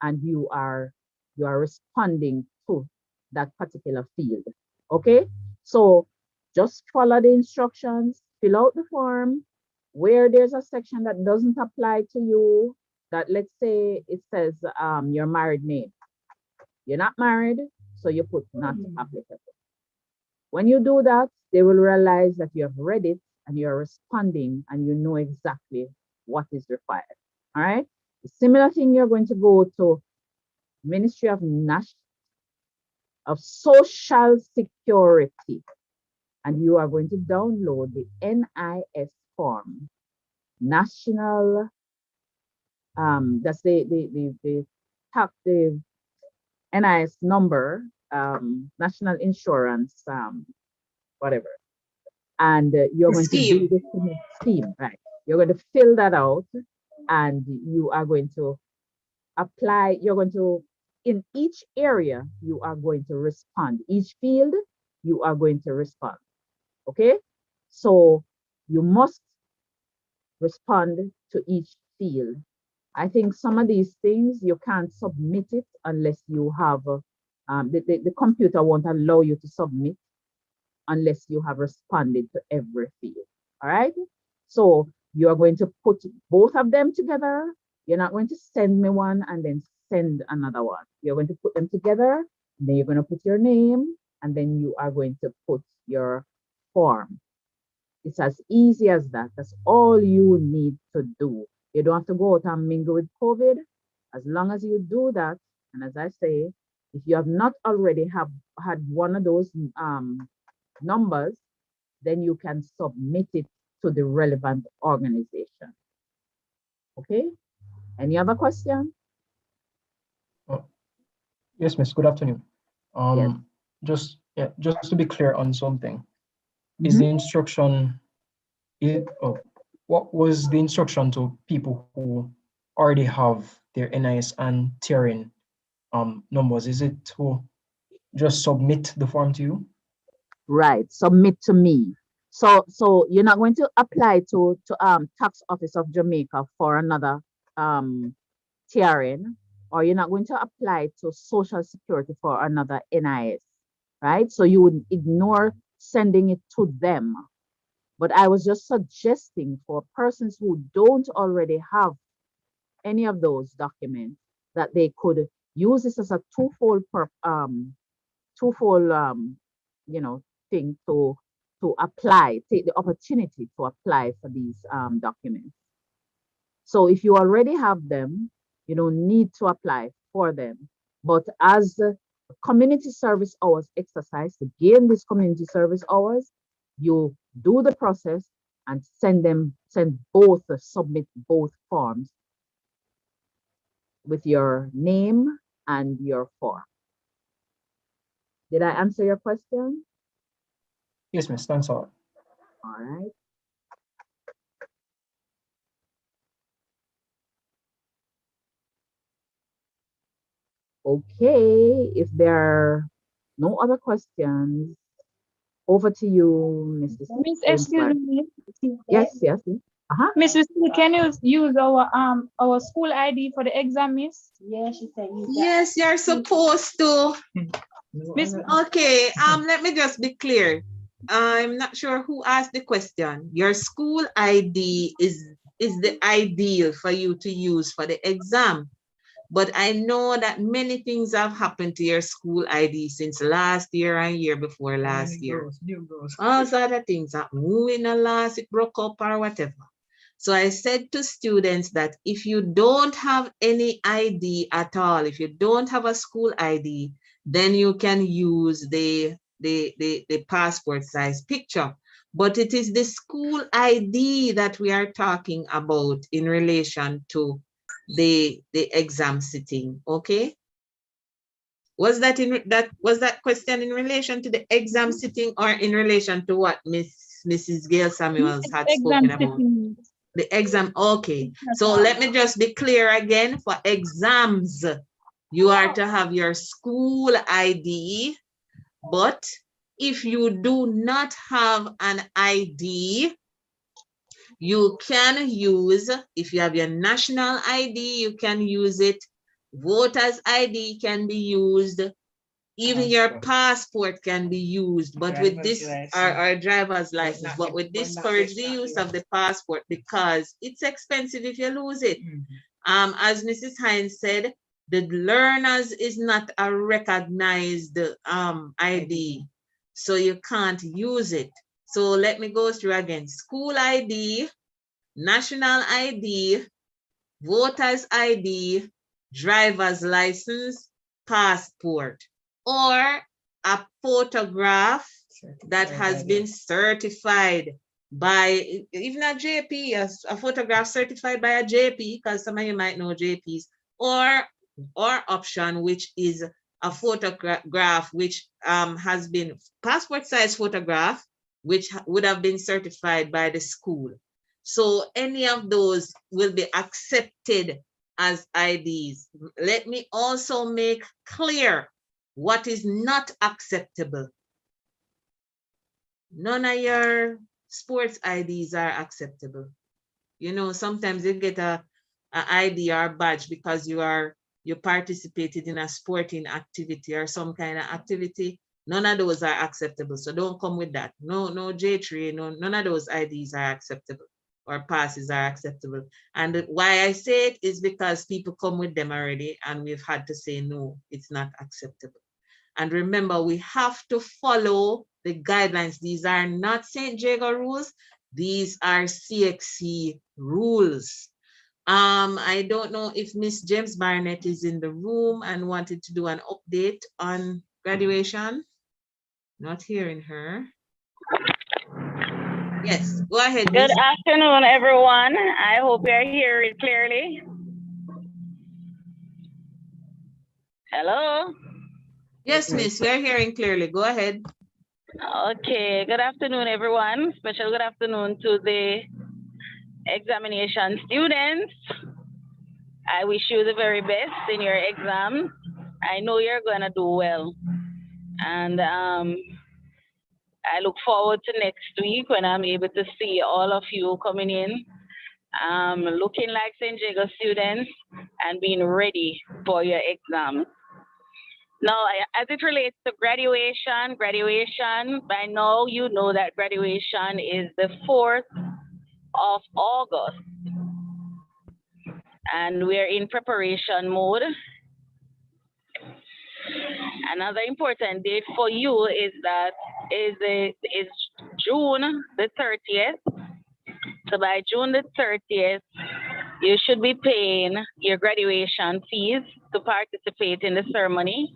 [SPEAKER 5] and you are responding to that particular field. Okay, so just follow the instructions, fill out the form. Where there's a section that doesn't apply to you, that let's say it says your married name, you're not married, so you put not applicable. When you do that, they will realize that you have read it and you're responding and you know exactly what is required. All right. The similar thing, you're going to go to Ministry of Social Security, and you are going to download the NIS form, national. That's the NIS number, national insurance, whatever. And you're going to do this scheme, right? You're going to fill that out and you are going to apply. You're going to, in each area, you are going to respond. Each field, you are going to respond. Okay? So you must respond to each field. I think some of these things you can't submit it unless you have, the computer won't allow you to submit unless you have responded to every field. All right. So you are going to put both of them together. You're not going to send me one and then send another one. You're going to put them together, and then you're going to put your name, and then you are going to put your form. It's as easy as that. That's all you need to do. You don't have to go out and mingle with COVID. As long as you do that, and as I say, if you have not already had one of those numbers, then you can submit it to the relevant organization. Okay? Any other question?
[SPEAKER 7] Yes, Miss. Good afternoon.
[SPEAKER 5] Yes.
[SPEAKER 7] Just to be clear on something, is the instruction, what was the instruction to people who already have their NIS and TRN numbers? Is it to just submit the form to you?
[SPEAKER 5] Right, submit to me. So you're not going to apply to Tax Office of Jamaica for another TRN, or you're not going to apply to Social Security for another NIS, right? So you would ignore sending it to them. But I was just suggesting for persons who don't already have any of those documents that they could use this as a twofold thing to apply, take the opportunity to apply for these documents. So if you already have them, you don't need to apply for them. But as community service hours exercise, to gain these community service hours, you do the process and submit both forms with your name and your form. Did I answer your question?
[SPEAKER 7] Yes, Miss. Thanks a lot.
[SPEAKER 5] All right. Okay, if there are no other questions, over to you, Mrs.
[SPEAKER 8] Miss,
[SPEAKER 5] James
[SPEAKER 8] excuse
[SPEAKER 5] Brown.
[SPEAKER 8] me.
[SPEAKER 5] Yes, yes. Yes. Uh-huh.
[SPEAKER 8] Mrs. Can you use our school ID for the exam, Miss?
[SPEAKER 1] Yeah, she said use that.
[SPEAKER 2] Yes, you're supposed to.
[SPEAKER 8] Miss,
[SPEAKER 2] Okay, let me just be clear. I'm not sure who asked the question. Your school ID is the ideal for you to use for the exam. But I know that many things have happened to your school ID since last year and year before last year. All sort of things happened. Who in a loss, it broke up or whatever. So I said to students that if you don't have any ID at all, if you don't have a school ID, then you can use the passport size picture. But it is the school ID that we are talking about in relation to the exam sitting. Okay, was that question in relation to the exam sitting or in relation to what Mrs. Gail Samuels had spoken about? The exam. Okay, so let me just be clear again. For exams, you are to have your school ID, but if you do not have an ID, you can use, if you have your national ID, you can use it. Voter's ID can be used. Even your passport can be used, but with this, our driver's license, but we discourage the use of the passport because it's expensive if you lose it. As Mrs. Hines said, the learners is not a recognized ID, so you can't use it. So let me go through again. School ID, national ID, voter's ID, driver's license, passport, or a photograph that has been certified by, even a JP, a photograph certified by a JP, because some of you might know JPs, or option, which is a photograph which has been passport size photograph, which would have been certified by the school. So any of those will be accepted as IDs. Let me also make clear what is not acceptable. None of your sports IDs are acceptable. You know, sometimes you get a ID or badge because you participated in a sporting activity or some kind of activity. None of those are acceptable. So don't come with that. No J3, none of those IDs are acceptable or passes are acceptable. And why I say it is because people come with them already and we've had to say, no, it's not acceptable. And remember, we have to follow the guidelines. These are not St. Jago rules. These are CXC rules. I don't know if Miss James Barnett is in the room and wanted to do an update on graduation. Not hearing her. Yes, go ahead.
[SPEAKER 9] Good afternoon, everyone. I hope you're hearing clearly. Hello?
[SPEAKER 2] Yes, Miss, we're hearing clearly. Go ahead.
[SPEAKER 9] Okay, good afternoon, everyone. Special good afternoon to the examination students. I wish you the very best in your exam. I know you're gonna do well. And I look forward to next week when I'm able to see all of you coming in, looking like St. Jago students and being ready for your exam. Now, as it relates to graduation, by now you know that graduation is the 4th of August. And we're in preparation mode. Another important date for you is June the 30th. So by June the 30th, you should be paying your graduation fees to participate in the ceremony,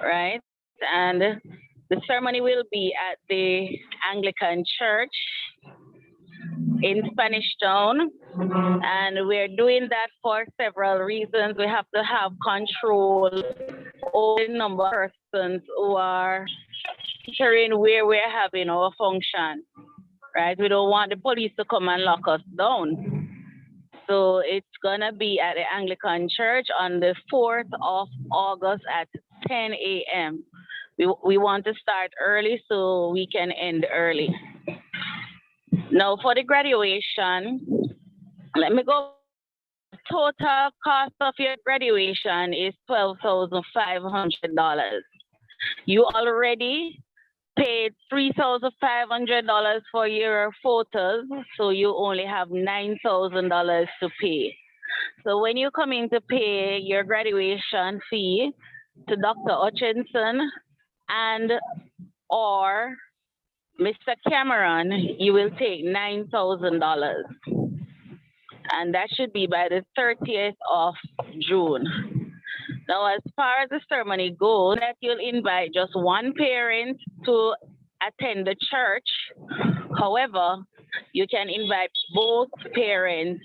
[SPEAKER 9] right? And the ceremony will be at the Anglican Church in Spanish Town. And we're doing that for several reasons. We have to have control over the number of persons who are entering where we're having our function, right? We don't want the police to come and lock us down. So it's gonna be at the Anglican Church on the 4th of August at 10 a.m. We want to start early so we can end early. Now for the graduation, let me go. Total cost of your graduation is $12,500. You already paid $3,500 for your photos, so you only have $9,000 to pay. So when you come in to pay your graduation fee to Dr. Hutchinson and or Mr. Cameron, you will take $9,000. And that should be by the 30th of June. Now, as far as the ceremony goes, that you'll invite just one parent to attend the church. However, you can invite both parents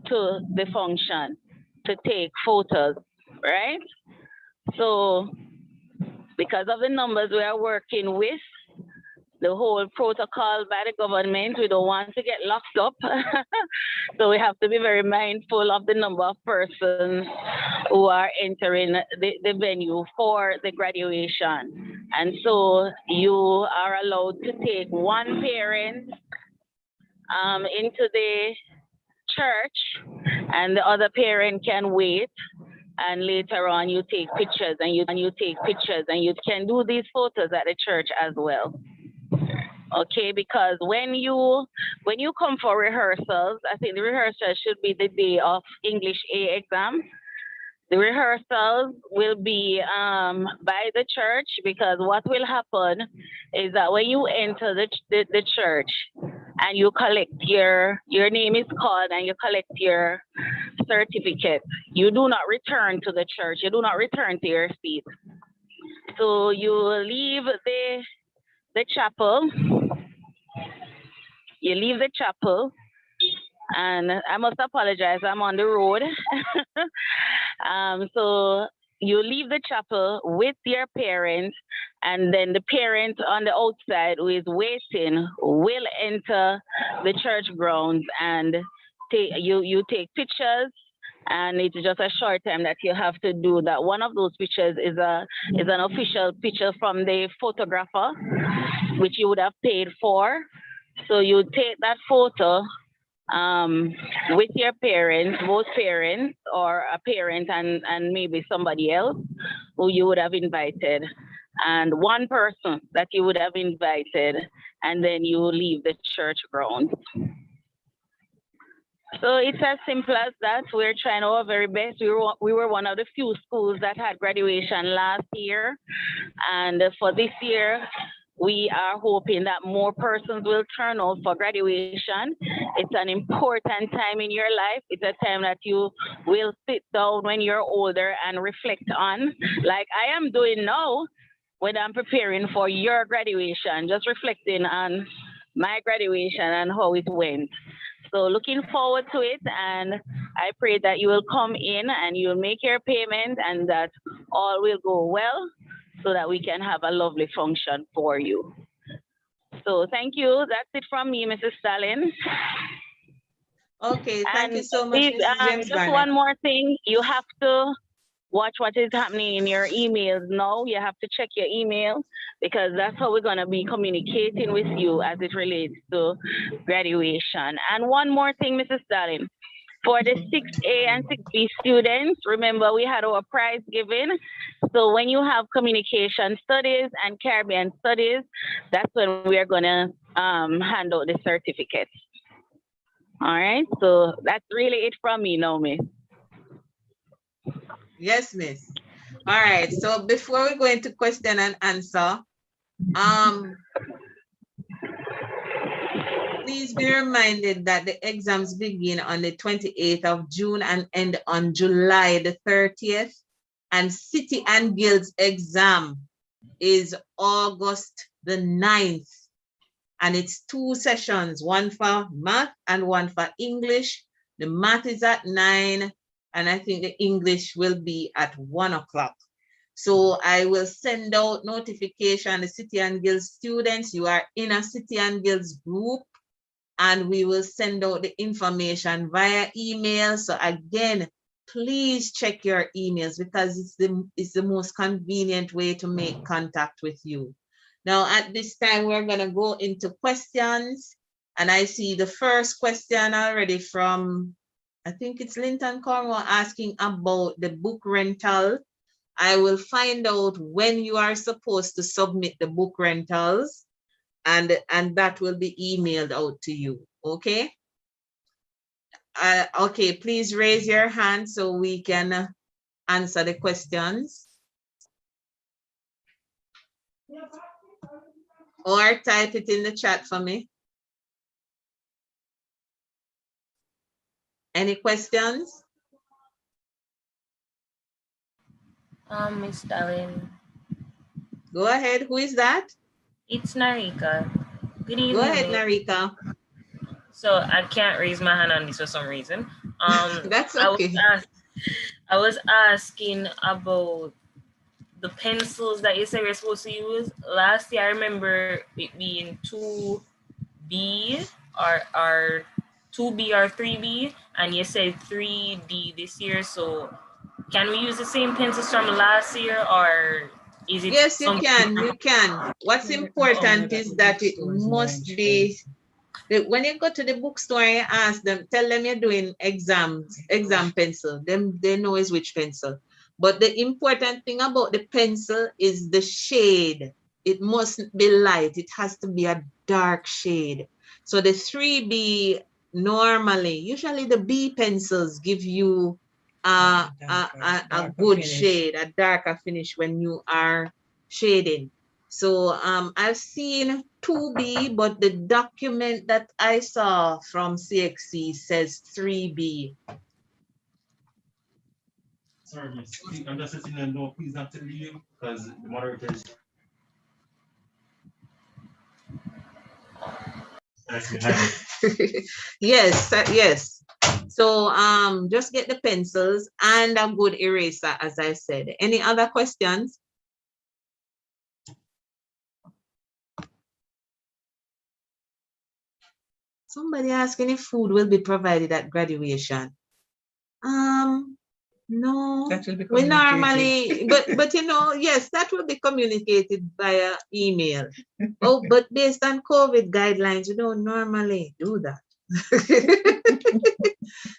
[SPEAKER 9] to the function to take photos, right? So, because of the numbers we are working with, the whole protocol by the government, we don't want to get locked up. So we have to be very mindful of the number of persons who are entering the venue for the graduation. And so you are allowed to take one parent into the church, and the other parent can wait. And later on, you take pictures, and you take pictures, and you can do these photos at the church as well. Okay, because when you come for rehearsals, I think the rehearsal should be the day of English A exam. The rehearsals will be by the church, because what will happen is that when you enter the church and you collect your name is called and you collect your certificate, you do not return to the church. You do not return to your seat. So you leave the chapel. You leave the chapel, and I must apologize, I'm on the road. So you leave the chapel with your parents, and then the parent on the outside who is waiting will enter the church grounds, and you take pictures. And it's just a short time that you have to do that. One of those pictures is an official picture from the photographer, which you would have paid for. So you take that photo with your parents, both parents, or a parent and maybe somebody else who you would have invited, and one person that you would have invited, and then you leave the church grounds. So it's as simple as that. We're trying our very best. We were one of the few schools that had graduation last year. And for this year, we are hoping that more persons will turn out for graduation. It's an important time in your life. It's a time that you will sit down when you're older and reflect on, like I am doing now when I'm preparing for your graduation, just reflecting on my graduation and how it went. So looking forward to it, and I pray that you will come in and you'll make your payment and that all will go well so that we can have a lovely function for you. So thank you. That's it from me, Mrs. Stalin.
[SPEAKER 2] Okay, thank you so much,
[SPEAKER 9] Please,
[SPEAKER 2] Mrs. James
[SPEAKER 9] just one more thing. You have to watch what is happening in your emails now. You have to check your email, because that's how we're going to be communicating with you as it relates to graduation. And one more thing, Mrs. Stalin, for the 6A and 6B students, remember we had our prize giving. So when you have communication studies and Caribbean studies, that's when we are going to hand out the certificates. All right, so that's really it from me now, Miss.
[SPEAKER 2] Yes, Miss. All right, so before we go into question and answer, please be reminded that the exams begin on the 28th of June and end on July the 30th. And City and Guilds exam is August the 9th. And it's 2 sessions, one for math and one for English. The math is at 9, and I think the English will be at 1 o'clock. So I will send out notification to City and Guilds students. You are in a City and Guilds group. and we will send out the information via email. So again, please check your emails because it's the most convenient way to make contact with you. Now, at this time, we're going to go into questions. And I see the first question already from, I think it's Linton Cornwall, asking about the book rental. I will find out when you are supposed to submit the book rentals, and that will be emailed out to you, okay? Okay, please raise your hand so we can answer the questions. Or type it in the chat for me. Any questions?
[SPEAKER 10] Miss Darlene.
[SPEAKER 2] Go ahead. Who is that?
[SPEAKER 10] It's Narika. Good evening.
[SPEAKER 2] Go ahead, Narika.
[SPEAKER 10] So I can't raise my hand on this for some reason.
[SPEAKER 2] That's okay.
[SPEAKER 10] I was asking about the pencils that you said we're supposed to use. Last year, I remember it being 2B or 2B or 3B, and you said 3D this year. So can we use the same pencils from last year, or is it?
[SPEAKER 2] Yes, you can. You can. What's important is that it must be. When you go to the bookstore and you ask them, tell them you're doing exam pencil. They know is which pencil. But the important thing about the pencil is the shade. It mustn't be light. It has to be a dark shade. So the 3B normally, usually the B pencils give you a good shade, a darker finish when you are shading. So I've seen 2B, but the document that I saw from CXC says 3B.
[SPEAKER 4] Sorry, miss. I'm just sitting there, no, please not to leave because the moderators.
[SPEAKER 2] Yes, yes. So just get the pencils and a good eraser, as I said. Any other questions? Somebody asking if food will be provided at graduation. No, we normally, but you know, yes, that will be communicated via email. Oh, but based on COVID guidelines, we don't normally do that.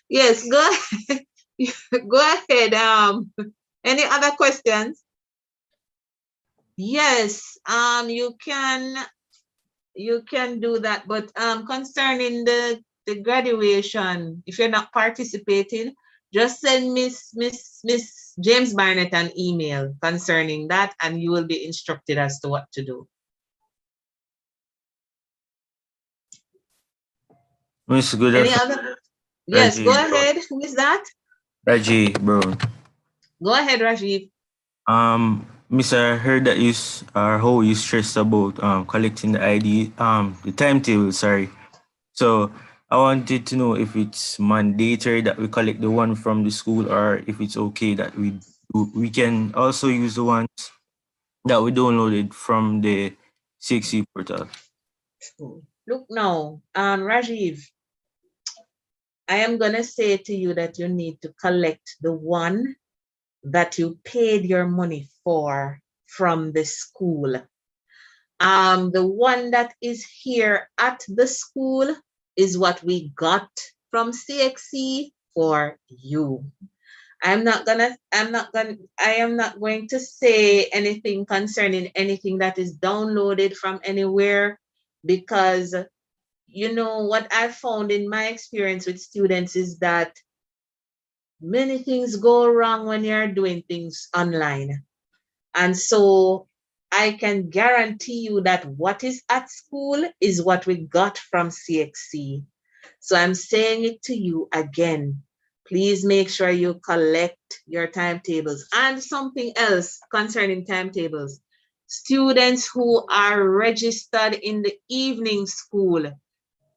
[SPEAKER 2] Yes, go ahead. Go ahead. Any other questions? Yes, you can do that, but concerning the graduation, if you're not participating, just send Miss James Barnett an email concerning that, and you will be instructed as to what to do.
[SPEAKER 11] Miss, good
[SPEAKER 2] Any
[SPEAKER 11] afternoon.
[SPEAKER 2] other? Yes,
[SPEAKER 11] Rajiv.
[SPEAKER 2] go ahead. Who is that?
[SPEAKER 11] Rajiv, bro.
[SPEAKER 2] Go ahead, Rajiv.
[SPEAKER 11] Miss, I heard that you how you stressed about collecting the ID, the timetable, sorry. So I wanted to know if it's mandatory that we collect the one from the school, or if it's okay that we can also use the ones that we downloaded from the CXC portal.
[SPEAKER 2] Look now, Rajiv, I am gonna say to you that you need to collect the one that you paid your money for from the school. The one that is here at the school is what we got from CXC for you. I am not going to say anything concerning anything that is downloaded from anywhere, because you know what I found in my experience with students is that many things go wrong when you're doing things online. And so I can guarantee you that what is at school is what we got from CXC. So I'm saying it to you again. Please make sure you collect your timetables. And something else concerning timetables. Students who are registered in the evening school,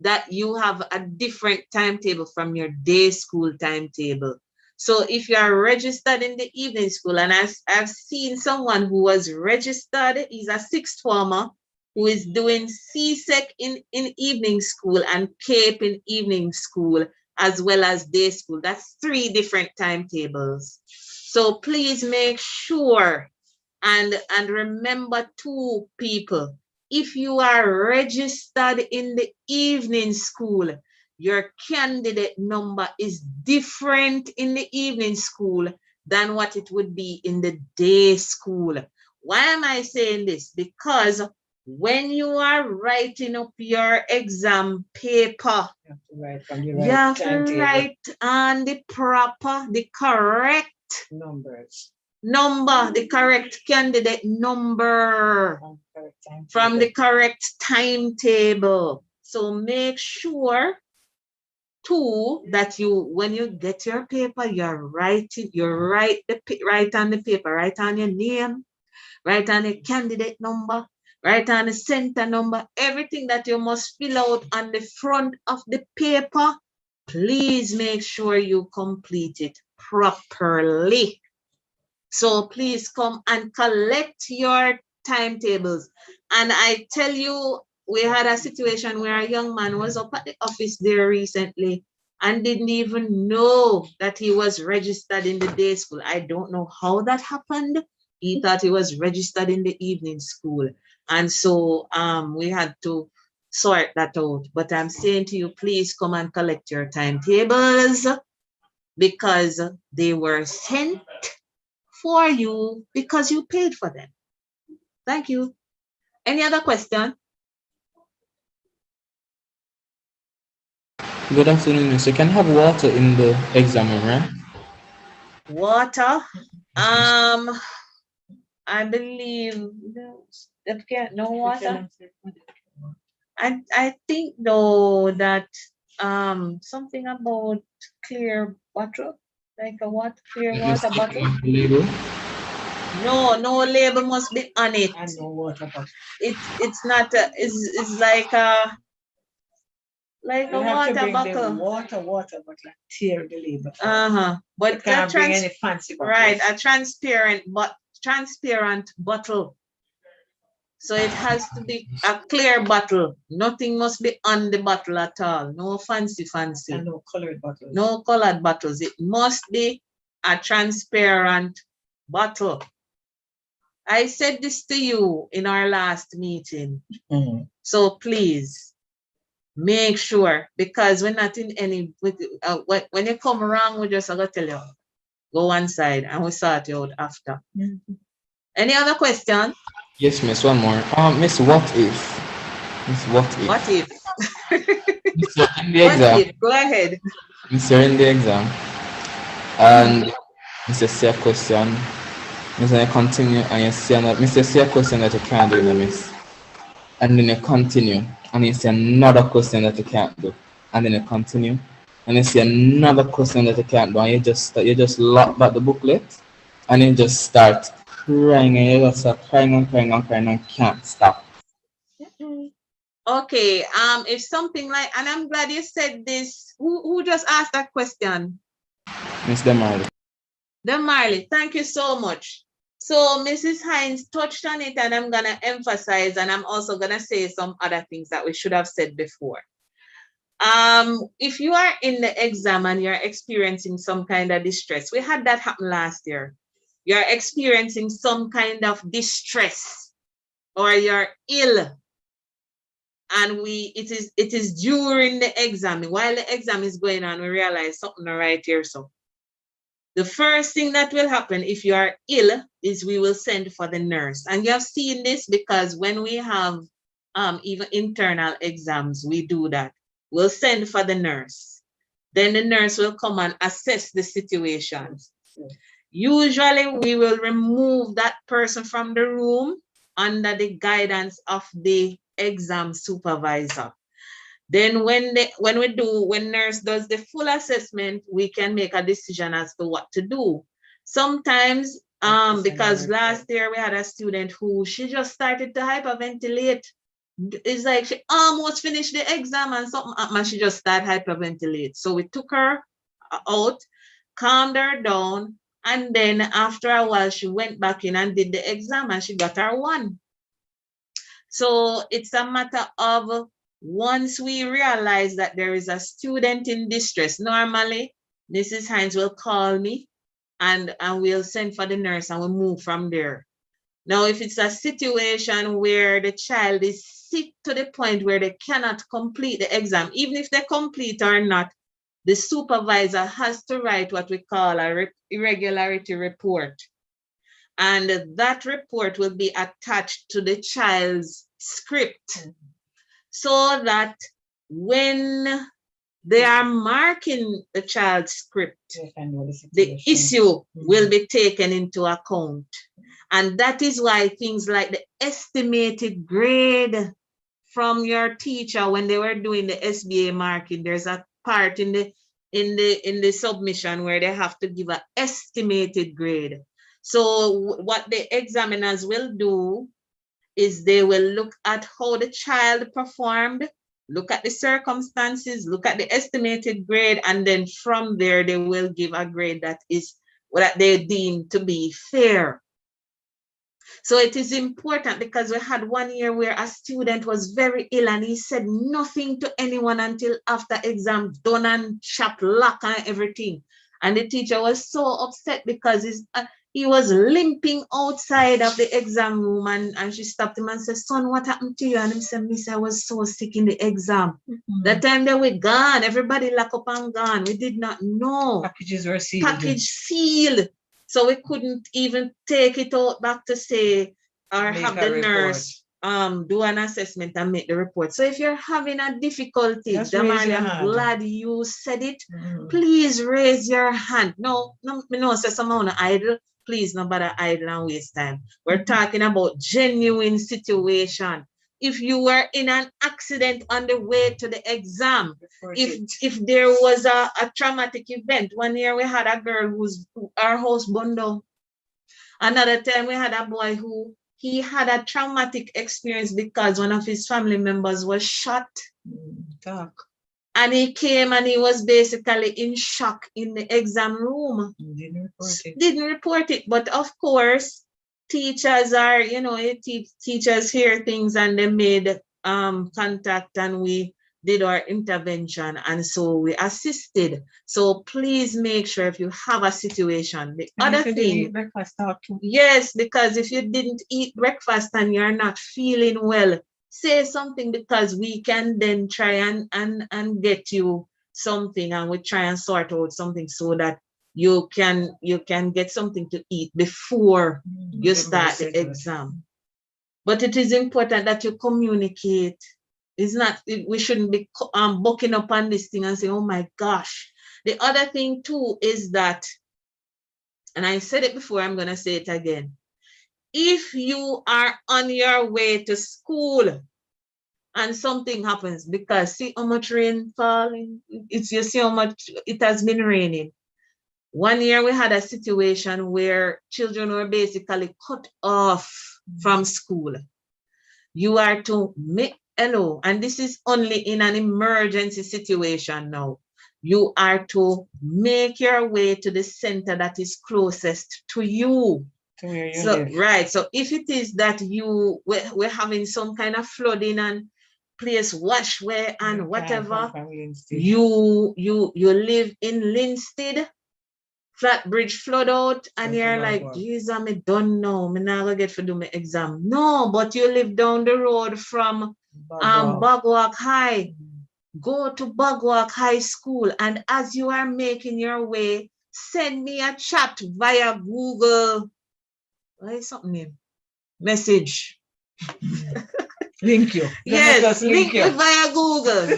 [SPEAKER 2] that you have a different timetable from your day school timetable. So if you are registered in the evening school, and I've seen someone who was registered, he's a sixth former, who is doing CSEC in evening school and CAPE in evening school, as well as day school. That's 3 different timetables. So please make sure and remember 2 people. If you are registered in the evening school, your candidate number is different in the evening school than what it would be in the day school. Why am I saying this? Because when you are writing up your exam paper, you have to write on the correct
[SPEAKER 3] numbers.
[SPEAKER 2] Number, the correct candidate number from the correct timetable. So make sure too that you, when you get your paper, you're writing, write on the paper, write on your name, write on the candidate number, write on the center number, everything that you must fill out on the front of the paper. Please make sure you complete it properly. So please come and collect your timetables. And I tell you, we had a situation where a young man was up at the office there recently and didn't even know that he was registered in the day school. I don't know how that happened. He thought he was registered in the evening school. And so we had to sort that out. But I'm saying to you, please come and collect your timetables because they were sent for you because you paid for them. Thank you. Any other question?
[SPEAKER 12] Good afternoon, Miss. You can have water in the exam room, right?
[SPEAKER 2] Water. I believe no water. I think though that something about clear bottle, like a clear water bottle.
[SPEAKER 12] Label.
[SPEAKER 2] No label must be on it.
[SPEAKER 3] And no water bottle.
[SPEAKER 2] It's not it's like a water bottle.
[SPEAKER 3] Water bottle, tear the label.
[SPEAKER 2] But
[SPEAKER 3] you can't bring any fancy bottles.
[SPEAKER 2] Right, a transparent bottle. So it has to be a clear bottle. Nothing must be on the bottle at all. No fancy.
[SPEAKER 3] And no colored bottles.
[SPEAKER 2] No colored bottles. It must be a transparent bottle. I said this to you in our last meeting. So please make sure, because we're not in any, when you come around, we just going to tell you, go one side and we'll sort you out after. Any other question?
[SPEAKER 12] Yes, Miss, one more. Miss, what if? Miss, what if?
[SPEAKER 2] What if?
[SPEAKER 12] Miss, you're in the exam.
[SPEAKER 2] What if? Go ahead.
[SPEAKER 12] Miss, you're in the exam. And Miss, you see a question. Miss, and you continue and you see another. Miss, you see a question that you can't do, Miss. And then you continue and you see another question that you can't do. And then you continue and you see another question that you can't do. And you just lock back the booklet and you just start crying and you just start crying and can't stop.
[SPEAKER 2] Okay, if something like, and I'm glad you said this, who just asked that question?
[SPEAKER 12] Miss Demarley.
[SPEAKER 2] Demarley, thank you so much. So Mrs. Hines touched on it, and I'm gonna emphasize, and I'm also gonna say some other things that we should have said before. If you are in the exam and you're experiencing some kind of distress, we had that happen last year. You're experiencing some kind of distress, or you're ill, and it is during the exam. While the exam is going on, we realize something right here. So the first thing that will happen if you are ill is we will send for the nurse. And you have seen this because when we have even internal exams, we do that. We'll send for the nurse. Then the nurse will come and assess the situation. Usually we will remove that person from the room under the guidance of the exam supervisor. Then when nurse does the full assessment, we can make a decision as to what to do. Sometimes, because last year we had a student who she just started to hyperventilate. It's like she almost finished the exam and something happened and she just started hyperventilate. So we took her out, calmed her down, and then after a while she went back in and did the exam and she got her 1. So it's a matter of once we realize that there is a student in distress, normally Mrs. Hines will call me and we'll send for the nurse and we'll move from there. Now, if it's a situation where the child is sick to the point where they cannot complete the exam, even if they complete or not, the supervisor has to write what we call a irregularity report. And that report will be attached to the child's script so that when they are marking the child's script, the issue will be taken into account. And that is why things like the estimated grade from your teacher when they were doing the SBA marking, there's a part in the submission where they have to give an estimated grade. So what the examiners will do is they will look at how the child performed, look at the circumstances, look at the estimated grade, and then from there they will give a grade that is what they deem to be fair. So it is important because we had one year where a student was very ill and he said nothing to anyone until after exam done and chap lock and everything. And the teacher was so upset because he was limping outside of the exam room, and she stopped him and said, "Son, what happened to you?" And he said, "Miss, I was so sick in the exam." That time they were gone, everybody locked up and gone. We did not know.
[SPEAKER 3] Packages were sealed.
[SPEAKER 2] Package sealed. So we couldn't even take it out back to say or
[SPEAKER 3] Make
[SPEAKER 2] have
[SPEAKER 3] a
[SPEAKER 2] the nurse do an assessment and make the report. So if you're having a difficulty, Damari, I'm glad you said it. Please raise your hand. No, say someone idle. Please, nobody idle and waste time. We're talking about genuine situation. If you were in an accident on the way to the exam, if there was a traumatic event, one year we had a girl our house burned down. Another time we had a boy who he had a traumatic experience because one of his family members was shot. And he came and he was basically in shock in the exam room. Didn't report it. But of course, teachers are, teachers hear things and they made contact and we did our intervention. And so we assisted. So please make sure if you have a situation. The other thing, yes, because if you didn't eat breakfast and you're not feeling well, say something because we can then try and get you something and we try and sort out something so that you can get something to eat before you start the exam. But it is important that you communicate. It's not, we shouldn't be bucking up on this thing and say, oh my gosh. The other thing too is that, and I said it before, I'm gonna say it again. If you are on your way to school and something happens, because see how much rain falling, you see how much it has been raining. One year we had a situation where children were basically cut off from school. You are to make, and this is only in an emergency situation now. You are to make your way to the center that is closest to you. So, right. So if it is that we're having some kind of flooding and place washway and whatever, you live in Linstead, Flatbridge flood out, and you're like, geez, I don't know, I'm not gonna get to do my exam. No, but you live down the road from Bogwalk High. Go to Bogwalk High School, and as you are making your way, send me a chat via Google. What is something? Message.
[SPEAKER 3] Link you.
[SPEAKER 2] Yes, link you via Google.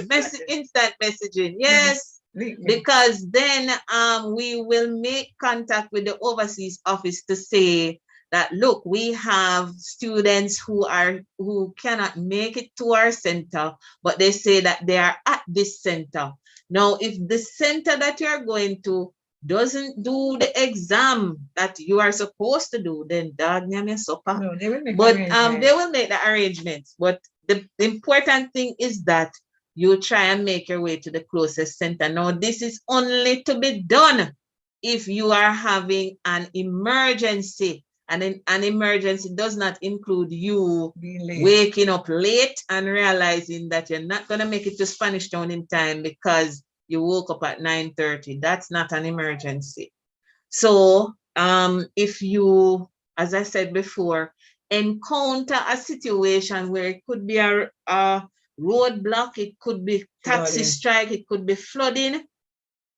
[SPEAKER 2] Instant messaging. Yes. Because then we will make contact with the overseas office to say that, look, we have students who cannot make it to our center, but they say that they are at this center. Now, if the center that you're going to doesn't do the exam that you are supposed to do, then they will make the arrangements. But the important thing is that you try and make your way to the closest center. Now, this is only to be done if you are having an emergency. And an emergency does not include you
[SPEAKER 3] Being late.
[SPEAKER 2] waking up late and realizing that you're not going to make it to Spanish Town in time because you woke up at 9:30. That's not an emergency. So if you, as I said before, encounter a situation where it could be a roadblock, it could be taxi strike, it could be flooding,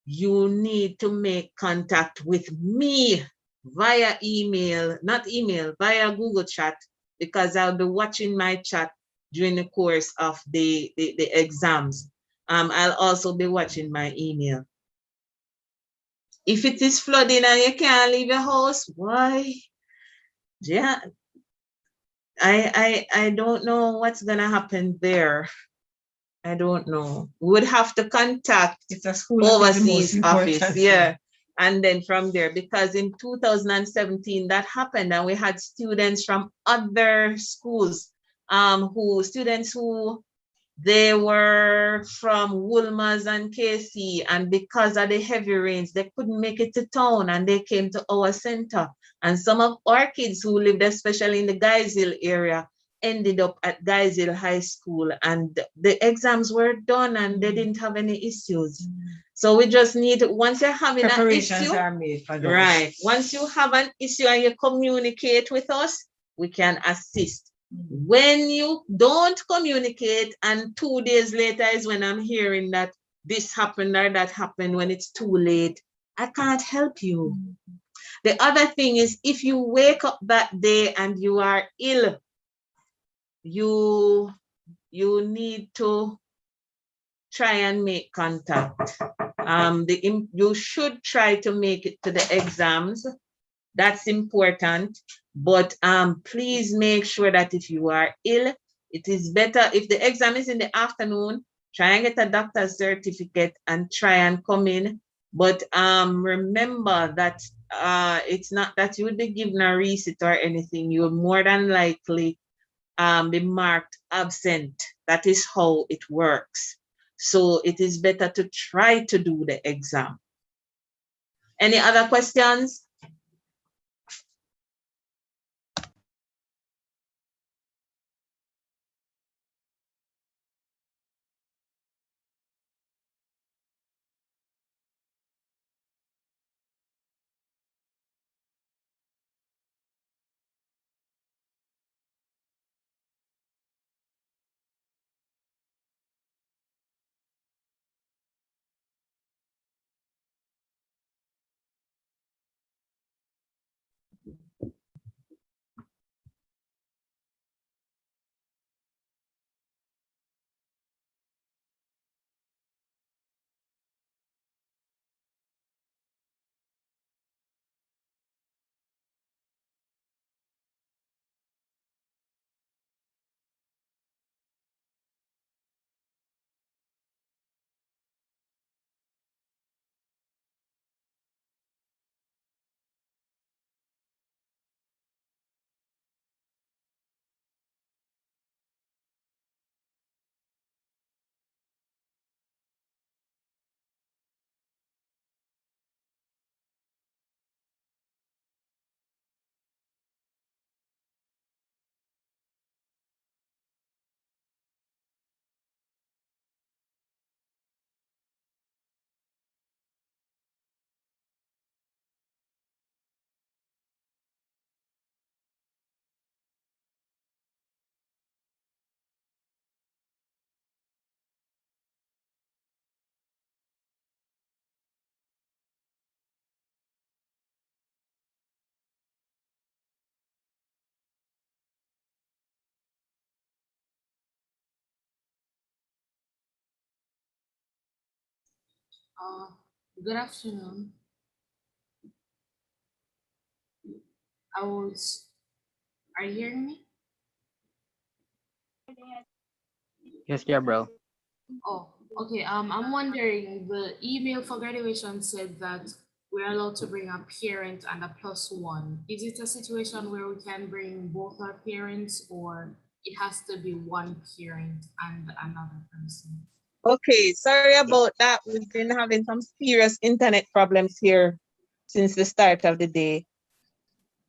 [SPEAKER 2] you need to make contact with me via email, not email, via Google Chat, because I'll be watching my chat during the course of the exams. I'll also be watching my email. If it is flooding and you can't leave your house, why? Yeah, I don't know what's gonna happen there. I don't know. We would have to contact
[SPEAKER 3] It's a school
[SPEAKER 2] overseas office, yeah. And then from there, because in 2017 that happened, and we had students from other schools, students who they were from Woolmers and KC, and because of the heavy rains, they couldn't make it to town, and they came to our center. And some of our kids who lived especially in the Guysville area ended up at Guysville High School, and the exams were done and they didn't have any issues. So we just need, once you're having an
[SPEAKER 3] Preparations
[SPEAKER 2] issue,
[SPEAKER 3] are made for those.
[SPEAKER 2] right, once you have an issue and you communicate with us, we can assist. When you don't communicate and 2 days later is when I'm hearing that this happened or that happened, when it's too late, I can't help you. The other thing is, if you wake up that day and you are ill, you need to try and make contact. You should try to make it to the exams. That's important. But please make sure that if you are ill, it is better if the exam is in the afternoon, try and get a doctor's certificate and try and come in. But remember that it's not that you would be given a receipt or anything. You're more than likely be marked absent. That is how it works. So it is better to try to do the exam. Any other questions?
[SPEAKER 13] Good afternoon. Are you hearing me?
[SPEAKER 14] Yes, Gabriel.
[SPEAKER 13] Oh, okay. I'm wondering, the email for graduation said that we're allowed to bring a parent and a +1. Is it a situation where we can bring both our parents, or it has to be one parent and another person?
[SPEAKER 2] Okay, sorry about that. We've been having some serious internet problems here since the start of the day.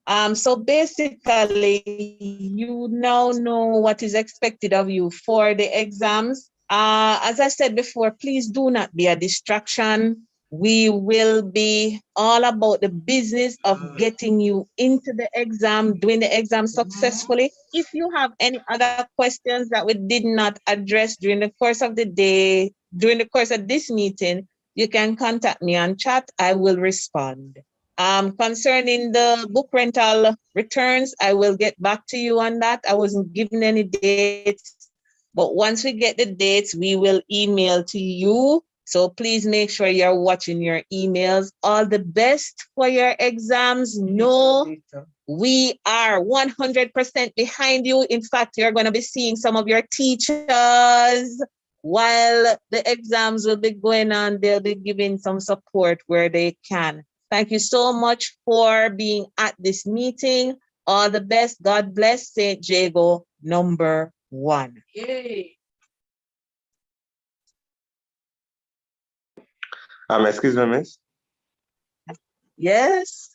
[SPEAKER 2] So basically, you now know what is expected of you for the exams. As I said before, please do not be a distraction. We will be all about the business of getting you into the exam, doing the exam successfully. If you have any other questions that we did not address during the course of the day, during the course of this meeting, you can contact me on chat. I will respond. Concerning the book rental returns, I will get back to you on that. I wasn't given any dates, but once we get the dates, we will email to you. So please make sure you're watching your emails. All the best for your exams. No, we are 100% behind you. In fact, you're going to be seeing some of your teachers while the exams will be going on. They'll be giving some support where they can. Thank you so much for being at this meeting. All the best. God bless St. Jago number 1.
[SPEAKER 3] Yay.
[SPEAKER 15] Excuse me, miss.
[SPEAKER 2] Yes.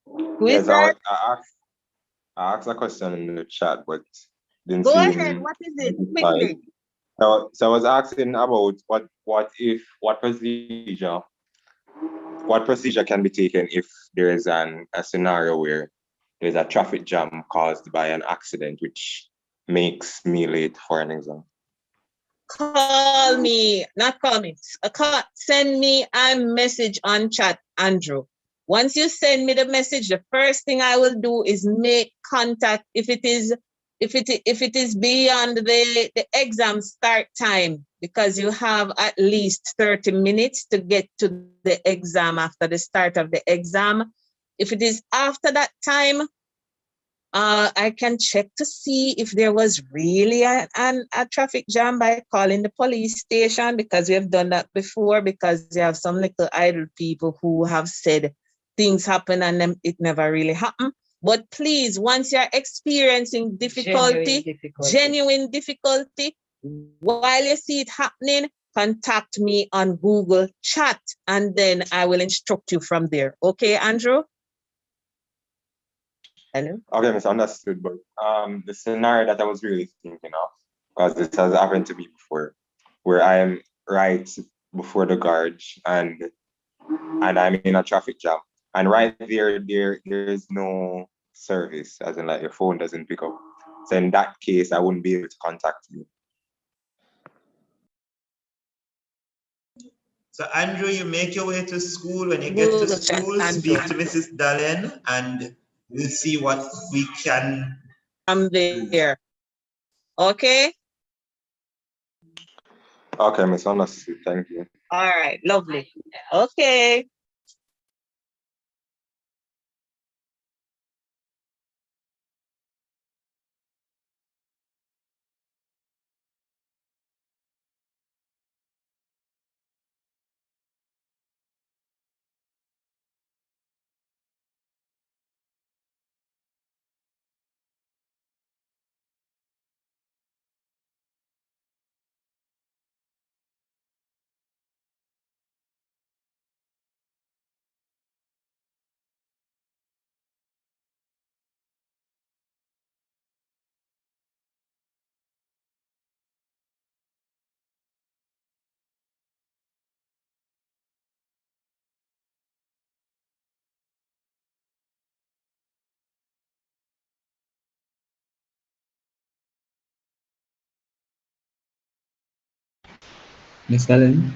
[SPEAKER 2] Who is
[SPEAKER 15] Yes,
[SPEAKER 2] that?
[SPEAKER 15] I asked a question in the chat, but didn't
[SPEAKER 2] Go
[SPEAKER 15] see
[SPEAKER 2] ahead.
[SPEAKER 15] him.
[SPEAKER 2] What is it?
[SPEAKER 15] Right.
[SPEAKER 2] Quickly.
[SPEAKER 15] So I was asking about what procedure can be taken if there is a scenario where there's a traffic jam caused by an accident which makes me late for an exam.
[SPEAKER 2] Call me, not call me. Send me a message on chat, Andrew. Once you send me the message, the first thing I will do is make contact if it is beyond the exam start time, because you have at least 30 minutes to get to the exam after the start of the exam. If it is after that time, I can check to see if there was really a traffic jam by calling the police station, because we have done that before, because you have some little idle people who have said things happen and then it never really happened. But please, once you're experiencing genuine difficulty, while you see it happening, contact me on Google Chat and then I will instruct you from there. Okay, Andrew? Hello?
[SPEAKER 15] Okay, misunderstood, but the scenario that I was really thinking of, because this has happened to me before, where I am right before the garage and I'm in a traffic jam, and right there is no service, as in like your phone doesn't pick up. So in that case, I wouldn't be able to contact you.
[SPEAKER 16] So Andrew, you make your way to school. When you get to school, speak to Mrs. Dallin and we'll see what we can.
[SPEAKER 2] I'm there. Okay?
[SPEAKER 15] Okay, misunderstood. Thank you.
[SPEAKER 2] All right, lovely. Okay.
[SPEAKER 12] Miss Dallin?